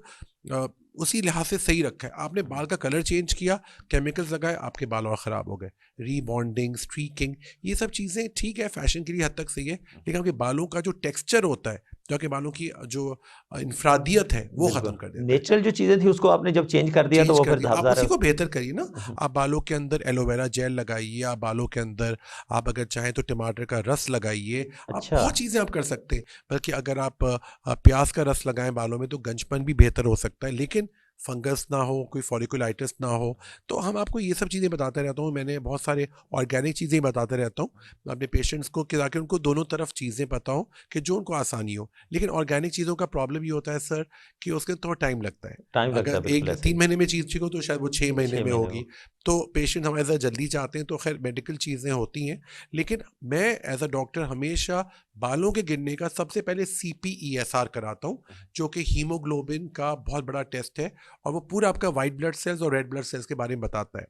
अ, उसी लिहाज से सही रखा है। आपने बाल का कलर चेंज किया, केमिकल्स लगाए, आपके बाल और ख़राब हो गए। रीबॉन्डिंग, स्ट्रीकिंग, ये सब चीज़ें ठीक है, फैशन के लिए हद तक सही है, लेकिन आपके बालों का जो टेक्सचर होता है, जो आपके बालों की जो इंफरादियत है, वो ख़त्म बिल्कुल। कर देता है। नेचुरल जो चीज़ें थी उसको आपने जब चेंज कर दिया तो चेंज वो कर फिर दिया, आप धाब्जा उसी रहे। को बेहतर करिए ना। हम्म। आप बालों के अंदर एलोवेरा जेल लगाइए, आप बालों के अंदर आप अगर चाहें तो टमाटर का रस लगाइए। आप अच्छा। बहुत चीज़ें आप कर सकते हैं। बल्कि अगर आप प्याज का रस लगाएं बालों में तो गंजपन भी बेहतर हो सकता है, लेकिन फंगस ना हो, कोई फॉलिकुलाइटिस ना हो। तो हम आपको ये सब चीज़ें बताते रहता हूँ, मैंने बहुत सारे ऑर्गेनिक चीज़ें बताते रहता हूँ अपने पेशेंट्स को, कि ताकि उनको दोनों तरफ चीज़ें पता हो, कि जो उनको आसानी हो। लेकिन ऑर्गेनिक चीज़ों का प्रॉब्लम ये होता है सर कि उसके थोड़ा टाइम लगता है। टाइम लगता है, अगर बिल्कुल एक ऐसे ही। 3 महीने में चीज़ ठीक हो तो शायद वो 6 महीने छः में महीने होगी। हो। तो पेशेंट हमारे साथ जल्दी चाहते हैं, तो खैर मेडिकल चीज़ें होती हैं। लेकिन मैं एज अ डॉक्टर हमेशा बालों के गिरने का सबसे पहले CPESR कराता हूँ, जो कि हीमोग्लोबिन का बहुत बड़ा टेस्ट है, और वो पूरा आपका वाइट ब्लड सेल्स और रेड ब्लड सेल्स के बारे में बताता है।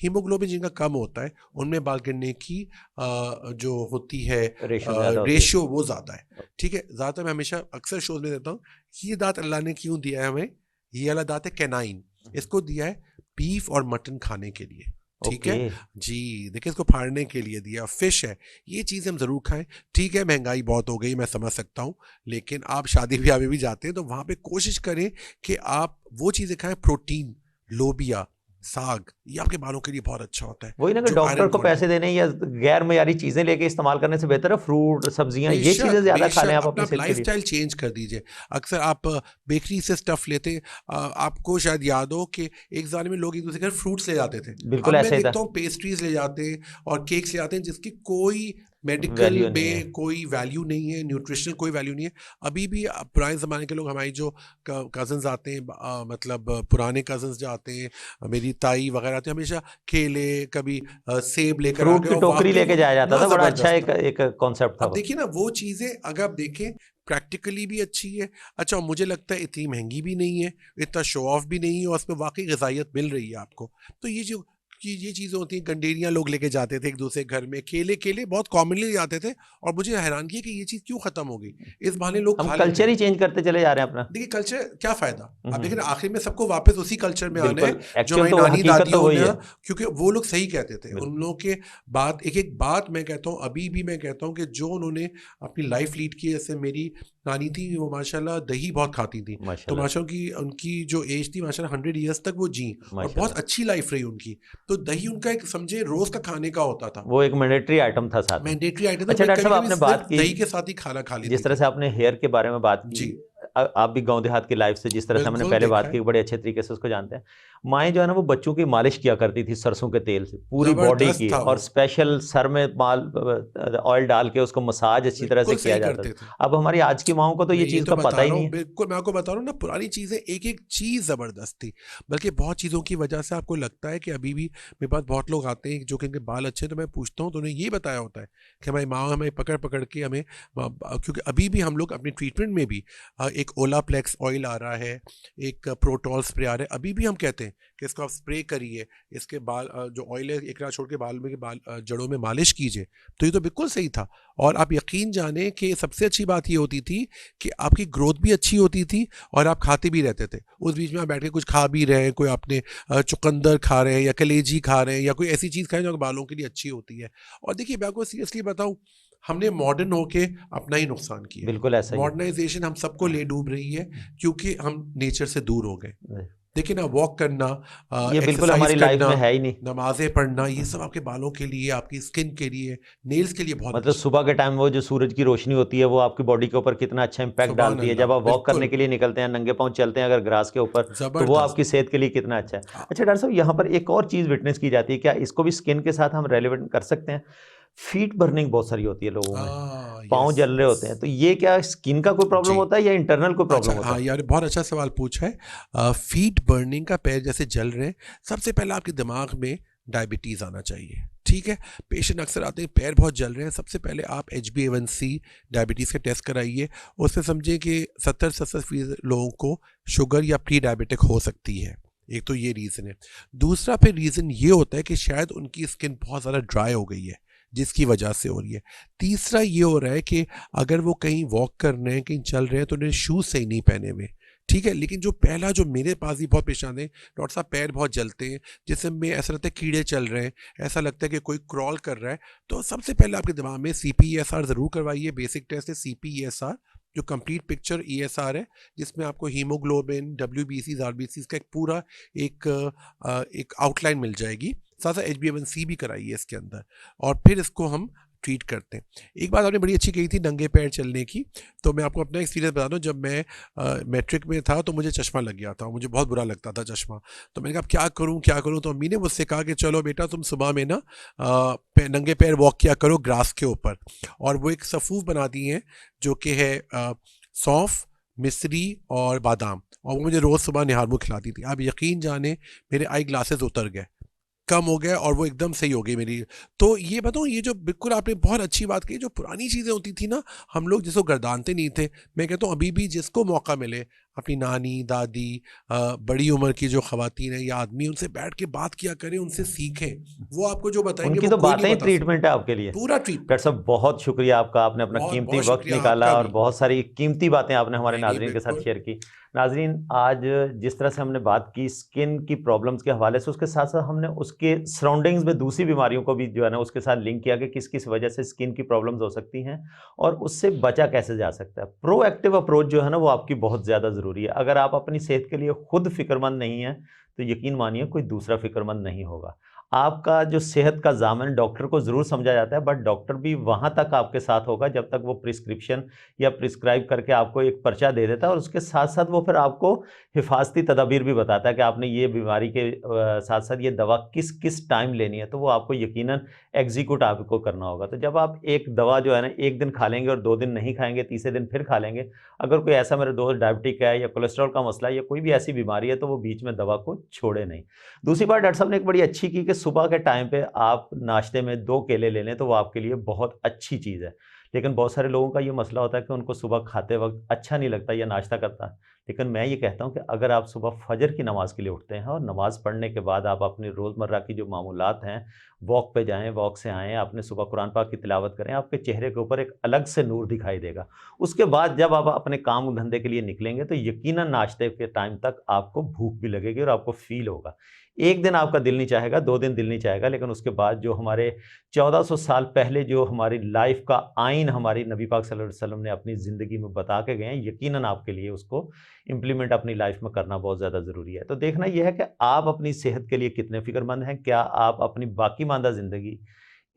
हीमोग्लोबिन जिनका कम होता है उनमें बाल गिरने की जो होती है रेशो ज़्यादा होती है। रेशियो, वो ज़्यादा है। ठीक है, ज़्यादातर मैं हमेशा अक्सर शोज में देता हूँ, ये दांत अल्लाह ने क्यों दिया है हमें, ये वाला दांत है कैनाइन, इसको दिया है बीफ और मटन खाने के लिए। ठीक ओके। है जी, देखिए इसको फाड़ने के लिए दिया, फिश है, ये चीज़ हम ज़रूर खाएं। ठीक है, महंगाई बहुत हो गई, मैं समझ सकता हूँ, लेकिन आप शादी ब्याह में भी जाते हैं तो वहाँ पे कोशिश करें कि आप वो चीज़ें खाएं, प्रोटीन, लोबिया, साग, ये आपके बालों के लिए बहुत अच्छा होता है। वही ना कि जो डॉक्टर आयरन को पैसे देने या गैर मयारी चीजें लेके इस्तेमाल करने से बेहतर है फ्रूट सब्जियां ये चीजें बेशक ज्यादा खा लें बेशक आप अपना अपनी आप सेहत के लिए। लाइफस्टाइल चेंज कर दीजिए। अक्सर आप बेकरी से स्टफ लेते हैं, आपको शायद याद हो कि एक ज़माने में लोग एक दूसरे के घर फ्रूट्स ले जाते थे। बिल्कुल अब मैं ऐसा ही था, देखता हूँ पेस्ट्रीज ले जाते हैं और केक्स ले जाते हैं जिसकी कोई मेडिकल वैल्यू नहीं है। में कोई वैल्यू नहीं है, न्यूट्रिशनल कोई वैल्यू नहीं है। अभी भी पुराने ज़माने के लोग, हमारी जो कज़न्स आते हैं, मतलब पुराने कज़न्स जो आते हैं, मेरी ताई वगैरह आते हैं, हमेशा केले, कभी सेब लेकर आ फ्रूट गए की और टोकरी वाकई लेके वो जाया जाता इतना था, बड़ा अच्छा ज़बरदस्त एक था। एक कॉन्सेप्ट था अब वो। देखिए ना वो चीज़ें अगर आप देखें प्रैक्टिकली भी अच्छी है। अच्छा, और मुझे लगता है इतनी महंगी भी नहीं है, इतना शो ऑफ भी नहीं है, और उसमें वाकई ग़िज़ाइयत मिल रही है आपको। तो ये जो कि ये चीज़ें होती हैं, गंडेरियाँ लोग लेके जाते थे एक दूसरे के घर में, केले केले बहुत कॉमनली जाते थे, और मुझे हैरानगी है कि ये चीज़ क्यों ख़त्म हो गई। इस बहाने लोग हम खा लेते कल्चर हैं। ही चेंज करते चले जा रहे हैं अपना। देखिए कल्चर क्या फ़ायदा। अब देखिए ना हम्म, आखिर में सबको वापस उसी कल्चर में आना है बिल्कुल, जो एक्चुअल हमारी तो नानी हकीकत तो दादियों वही ने, है। क्योंकि वो लोग सही कहते थे। बिल्कुल। उन लोगों के बात एक एक बात मैं कहता हूँ, अभी भी मैं कहता हूँ कि जो उन्होंने अपनी लाइफ लीड की, जैसे मेरी नानी थी, वो माशाल्लाह दही बहुत खाती थी। तो माशाल्लाह। माशाल्लाह की उनकी जो एज थी, माशाल्लाह 100 ईयर्स तक वो जी, और बहुत माशाल्लाह। अच्छी लाइफ रही उनकी। तो दही उनका एक समझे रोज़ का खाने का होता था, वो एक मैंडेटरी आइटम था साथ में। मैंडेटरी आइटम था। अच्छा मैं डॉक्टर कभी साहब कभी आपने बात सिर्फ की, दही के साथ ही खाना खा लेती जिस तरह थी। से आपने हेयर के बारे में बात की, जी आप भी गांव देहात की लाइफ से जिस तरह से हमने बिल्कुल पहले देखा बात है। की, बड़े अच्छे तरीके से उसको जानते हैं। माएँ जो है ना वो बच्चों की मालिश किया करती थी सरसों के तेल से पूरी बॉडी ज़बरदस्त की, था और वो, स्पेशल सर में ऑयल डाल के उसको मसाज अच्छी तरह से बिल्कुल किया सही जाता करते थे। था। अब हमारी आज की माओं को तो मैं ये ये चीज़ तो का पता बता ही रहा नहीं हूँ, है। बिल्कुल मैं आपको बता रहा हूँ ना, पुरानी चीज़ें एक एक चीज़ ज़बरदस्त थी। बल्कि बहुत चीज़ों की वजह से आपको लगता है कि अभी भी मेरे पास बहुत लोग आते हैं जो कि इनके बाल अच्छे हैं, तो मैं पूछता हूँ तो उन्हें ये बताया होता है कि हमारी माँ हमें पकड़ पकड़ के हमें क्योंकि अभी भी हम लोग अपनी ट्रीटमेंट में भी एक ओलाप्लेक्स ऑयल आ रहा है, एक प्रोटॉल स्प्रे आ रहा है, अभी भी हम कहते हैं कि इसको आप स्प्रे करिए, इसके बाल जो ऑयल है एक रात छोड़ के बाल में के बाल जड़ों में मालिश कीजिए। तो ये तो बिल्कुल सही था। और आप यकीन जाने कि सबसे अच्छी बात ये होती थी कि आपकी ग्रोथ भी अच्छी होती थी और आप खाते भी रहते थे। उस बीच में आप बैठ के कुछ खा भी रहे हैं, कोई आपने चुकंदर खा रहे हैं या कलेजी खा रहे हैं या कोई ऐसी चीज़ खा रहे हैं जो बालों के लिए अच्छी होती है। और देखिए मैं आपको सीरियसली बताऊं, हमने मॉडर्न होके अपना ही नुकसान किया है। बिल्कुल ऐसा ही है। मॉडर्नाइजेशन हम सबको ले डूब रही है क्योंकि हम नेचर से दूर हो गए। देखिए ना, वॉक करना, ये बिल्कुल एक्सरसाइज हमारी लाइफ करना, में है ही नहीं। नमाजें पढ़ना, ये सब आपके बालों के लिए, आपकी स्किन के लिए, नेल्स के लिए बहुत मतलब अच्छा है। सुबह के टाइम वो जो सूरज की रोशनी होती है वो आपकी बॉडी के ऊपर कितना अच्छा इंपैक्ट सुभान डालती है। अल्लाह, जब आप वॉक करने बिल्कुल के लिए निकलते हैं, नंगे पाँव चलते हैं अगर ग्रास के ऊपर, तो वो जबरदस्त। आपकी सेहत के लिए कितना अच्छा है। आ, अच्छा डॉक्टर साहब, यहाँ पर एक और चीज़ विटनेस की जाती है, क्या इसको भी स्किन के साथ हम रेलिवेंट कर सकते हैं? फीट बर्निंग बहुत सारी होती है लोगों में, पाँव यस जल रहे यस होते हैं, तो ये क्या स्किन का कोई प्रॉब्लम जी। होता है या इंटरनल कोई प्रॉब्लम अच्छा, होता हाँ है? यार, बहुत अच्छा सवाल पूछा है। फीट बर्निंग का, पैर जैसे जल रहे हैं, सबसे पहले आपके दिमाग में डायबिटीज़ आना चाहिए। ठीक है, पेशेंट अक्सर आते हैं पैर बहुत जल रहे हैं, सबसे पहले आप HbA1c डायबिटीज़ का टेस्ट कराइए। उसमें समझिए कि 70-70% लोगों को शुगर या प्री डायबिटिक हो सकती है। एक तो ये रीज़न है। दूसरा फिर रीज़न ये होता है कि शायद उनकी स्किन बहुत ज़्यादा ड्राई हो गई है, जिसकी वजह से हो रही है। तीसरा ये हो रहा है कि अगर वो कहीं वॉक कर रहे हैं, कहीं चल रहे हैं, तो उन्हें शूज़ सही नहीं पहने हुए। ठीक है, लेकिन जो पहला जो मेरे पास भी बहुत पेश आते हैं, डॉक्टर साहब पैर बहुत जलते हैं, जिससे में ऐसा लगता है कीड़े चल रहे हैं, ऐसा लगता है कि कोई क्रॉल कर रहा है। तो सबसे पहले आपके दिमाग में CPESR ज़रूर करवाइए। बेसिक टेस्ट है CPESR, जो कंप्लीट पिक्चर ESR है, जिसमें आपको हीमोग्लोबिन, WBCs, RBCs का एक पूरा एक आउटलाइन मिल जाएगी। साथ साथ HbA1c भी कराइए इसके अंदर, और फिर इसको हम ट्रीट करते हैं। एक बात आपने बड़ी अच्छी कही थी नंगे पैर चलने की, तो मैं आपको अपना एक्सपीरियंस बता दूं। जब मैं मैट्रिक में था तो मुझे चश्मा लग गया था, मुझे बहुत बुरा लगता था चश्मा। तो मैंने कहा अब क्या करूं, तो अम्मी ने मुझसे कहा कि चलो बेटा तुम सुबह में ना नंगे पैर वॉक किया करो ग्रास के ऊपर। और वो एक सफ़ूफ बनाती हैं जो कि है सौंफ, मिश्री और बादाम, और वो मुझे रोज़ सुबह निहार मुँह खिलाती थी। आप यकीन जाने मेरे आई ग्लासेस उतर गए, कम हो गया, और वो एकदम सही हो गई मेरी। तो ये बताऊँ, ये जो बिल्कुल आपने बहुत अच्छी बात कही, जो पुरानी चीज़ें होती थी ना, हम लोग जिसको गर्दानते नहीं थे। मैं कहता हूँ अभी भी जिसको मौका मिले, अपनी नानी दादी, बड़ी उम्र की जो ख़वातीन है या आदमी, उनसे बैठ के बात किया करें, उनसे सीखें। वो आपको जो बताएंगे उनकी वो तो कोई नहीं बातें ही बता सकता। ट्रीटमेंट है आपके लिए। पूरा डॉक्टर ट्रीटमेंट है। साहब बहुत शुक्रिया आपका, आपने अपना बहुत कीमती बहुत वक्त शुक्रिया निकाला आपका और भी। बहुत सारी कीमती बातें आपने हमारे नहीं नहीं नाजरीन के साथ बिल्कुल। शेयर की। नाजरीन, आज जिस तरह से हमने बात की स्किन की प्रॉब्लम्स के हवाले से, उसके साथ साथ हमने उसके सराउंडिंग्स में दूसरी बीमारियों को भी जो है ना उसके साथ लिंक किया कि किस किस वजह से स्किन की प्रॉब्लम्स हो सकती हैं और उससे बचा कैसे जा सकता है। प्रोएक्टिव अप्रोच जो है ना वो आपकी बहुत ज़्यादा ज़रूरी ज़रूरी है। अगर आप अपनी सेहत के लिए खुद फ़िक्रमंद नहीं हैं तो यकीन मानिए कोई दूसरा फ़िक्रमंद नहीं होगा। आपका जो सेहत का ज़ामन डॉक्टर को ज़रूर समझा जाता है, बट डॉक्टर भी वहाँ तक आपके साथ होगा जब तक वो प्रिस्क्रिप्शन या प्रिस्क्राइब करके आपको एक पर्चा दे देता है, और उसके साथ-साथ वो फिर आपको हिफाजती तदाबीर भी बताता है कि आपने ये बीमारी के साथ-साथ ये दवा किस-किस टाइम लेनी है, तो वो आपको यकीनन एग्ज़ीक्यूट आपको करना होगा। तो जब आप एक दवा जो है ना 1 दिन खा लेंगे और 2 दिन नहीं खाएँगे, तीसरे दिन फिर खा लेंगे, अगर कोई ऐसा मेरे दोस्त डायबिटिक है या कोलेस्ट्रॉल का मसला है या कोई भी ऐसी बीमारी है, तो वो बीच में दवा को छोड़े नहीं। दूसरी बात डॉक्टर साहब ने एक बड़ी अच्छी की कि सुबह के टाइम पे आप नाश्ते में 2 केले ले लें तो वो आपके लिए बहुत अच्छी चीज़ है। लेकिन बहुत सारे लोगों का ये मसला होता है कि उनको सुबह खाते वक़्त अच्छा नहीं लगता या नाश्ता करता। लेकिन मैं ये कहता हूँ कि अगर आप सुबह फ़जर की नमाज़ के लिए उठते हैं और नमाज़ पढ़ने के बाद आप अपनी रोज़मर्रा की जो मामूलात हैं, वॉक पे जाएँ, वॉक से आएँ, आपने सुबह कुरान पाक की तिलावत करें, आपके चेहरे के ऊपर एक अलग से नूर दिखाई देगा। उसके बाद जब आप अपने काम-धंधे के लिए निकलेंगे तो यकीनन नाश्ते के टाइम तक आपको भूख भी लगेगी और आपको फ़ील होगा। 1 दिन आपका दिल नहीं चाहेगा, 2 दिन दिल नहीं चाहेगा, लेकिन उसके बाद जो हमारे 1400 साल पहले जो हमारी लाइफ़ का आइन हमारी नबी पाक सल्लल्लाहु अलैहि वसल्लम ने अपनी ज़िंदगी में बता के गए हैं, यकीनन आपके लिए उसको इम्प्लीमेंट अपनी लाइफ़ में करना बहुत ज़्यादा ज़रूरी है। तो देखना ये है कि आप अपनी सेहत के लिए कितने फ़िक्रमंद हैं? क्या आप अपनी बाकी मानदा ज़िंदगी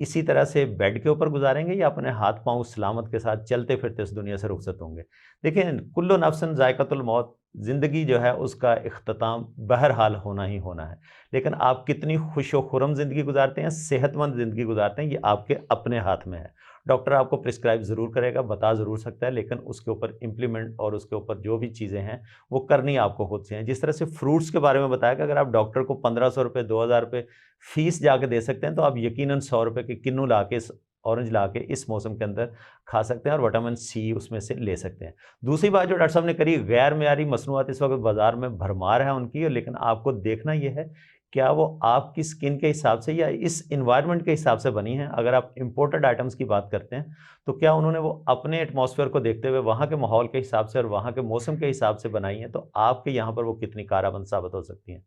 इसी तरह से बेड के ऊपर गुज़ारेंगे या अपने हाथ-पाँव सलामत के साथ चलते-फिरते इस दुनिया से रुखसत होंगे? देखिए, कुल्लु नफ्सिन ज़ायक़तुल मौत, ज़िंदगी जो है उसका इख्तिताम बहरहाल होना ही होना है। लेकिन आप कितनी खुश व खुर्रम ज़िंदगी गुज़ारते हैं, सेहतमंद ज़िंदगी गुज़ारते हैं, ये आपके अपने हाथ में है। डॉक्टर आपको प्रिस्क्राइब ज़रूर करेगा, बता ज़रूर सकता है, लेकिन उसके ऊपर इम्प्लीमेंट और उसके ऊपर जो भी चीज़ें हैं, वो करनी आपको खुद से हैं। जिस तरह से फ्रूट्स के बारे में बताया कि अगर आप डॉक्टर को ₹1500 ₹2000 फ़ीस जाके दे सकते हैं, तो आप यकीनन ₹100 के किन्नू लाके ऑरेंज लाके इस मौसम के अंदर खा सकते हैं और विटामिन सी उसमें से ले सकते हैं। दूसरी बात जो डॉक्टर साहब ने करी, गैर मियारी मसनूआत इस वक़्त बाज़ार में भरमार है उनकी, लेकिन आपको देखना ये है, क्या वो आपकी स्किन के हिसाब से या इस एनवायरनमेंट के हिसाब से बनी हैं? अगर आप इम्पोर्टेड आइटम्स की बात करते हैं, तो क्या उन्होंने वो अपने एटमॉस्फेयर को देखते हुए वहाँ के माहौल के हिसाब से और वहाँ के मौसम के हिसाब से बनाई हैं, तो आपके यहाँ पर वो कितनी कारआमद साबित हो सकती हैं?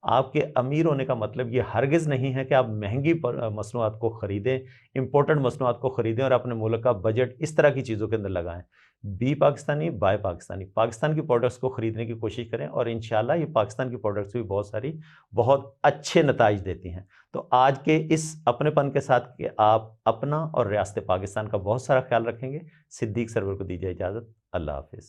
आपके अमीर होने का मतलब ये हरगिज़ नहीं है कि आप महँगी मसनूआत को ख़रीदें, इम्पोर्टेड मसनूआत को ख़रीदें और अपने मुल्क का बजट इस तरह की चीज़ों के अंदर लगाएँ। Be Pakistani, buy Pakistani. पाकिस्तान की प्रोडक्ट्स को ख़रीदने की कोशिश करें और इंशाअल्लाह ये पाकिस्तान की प्रोडक्ट्स भी बहुत सारी बहुत अच्छे नताइज देती हैं। तो आज के इस अपनेपन के साथ कि आप अपना और रियासत पाकिस्तान का बहुत सारा ख़्याल रखेंगे, सिद्दीक सरवर को दीजिए इजाज़त। अल्लाह हाफ़िज़।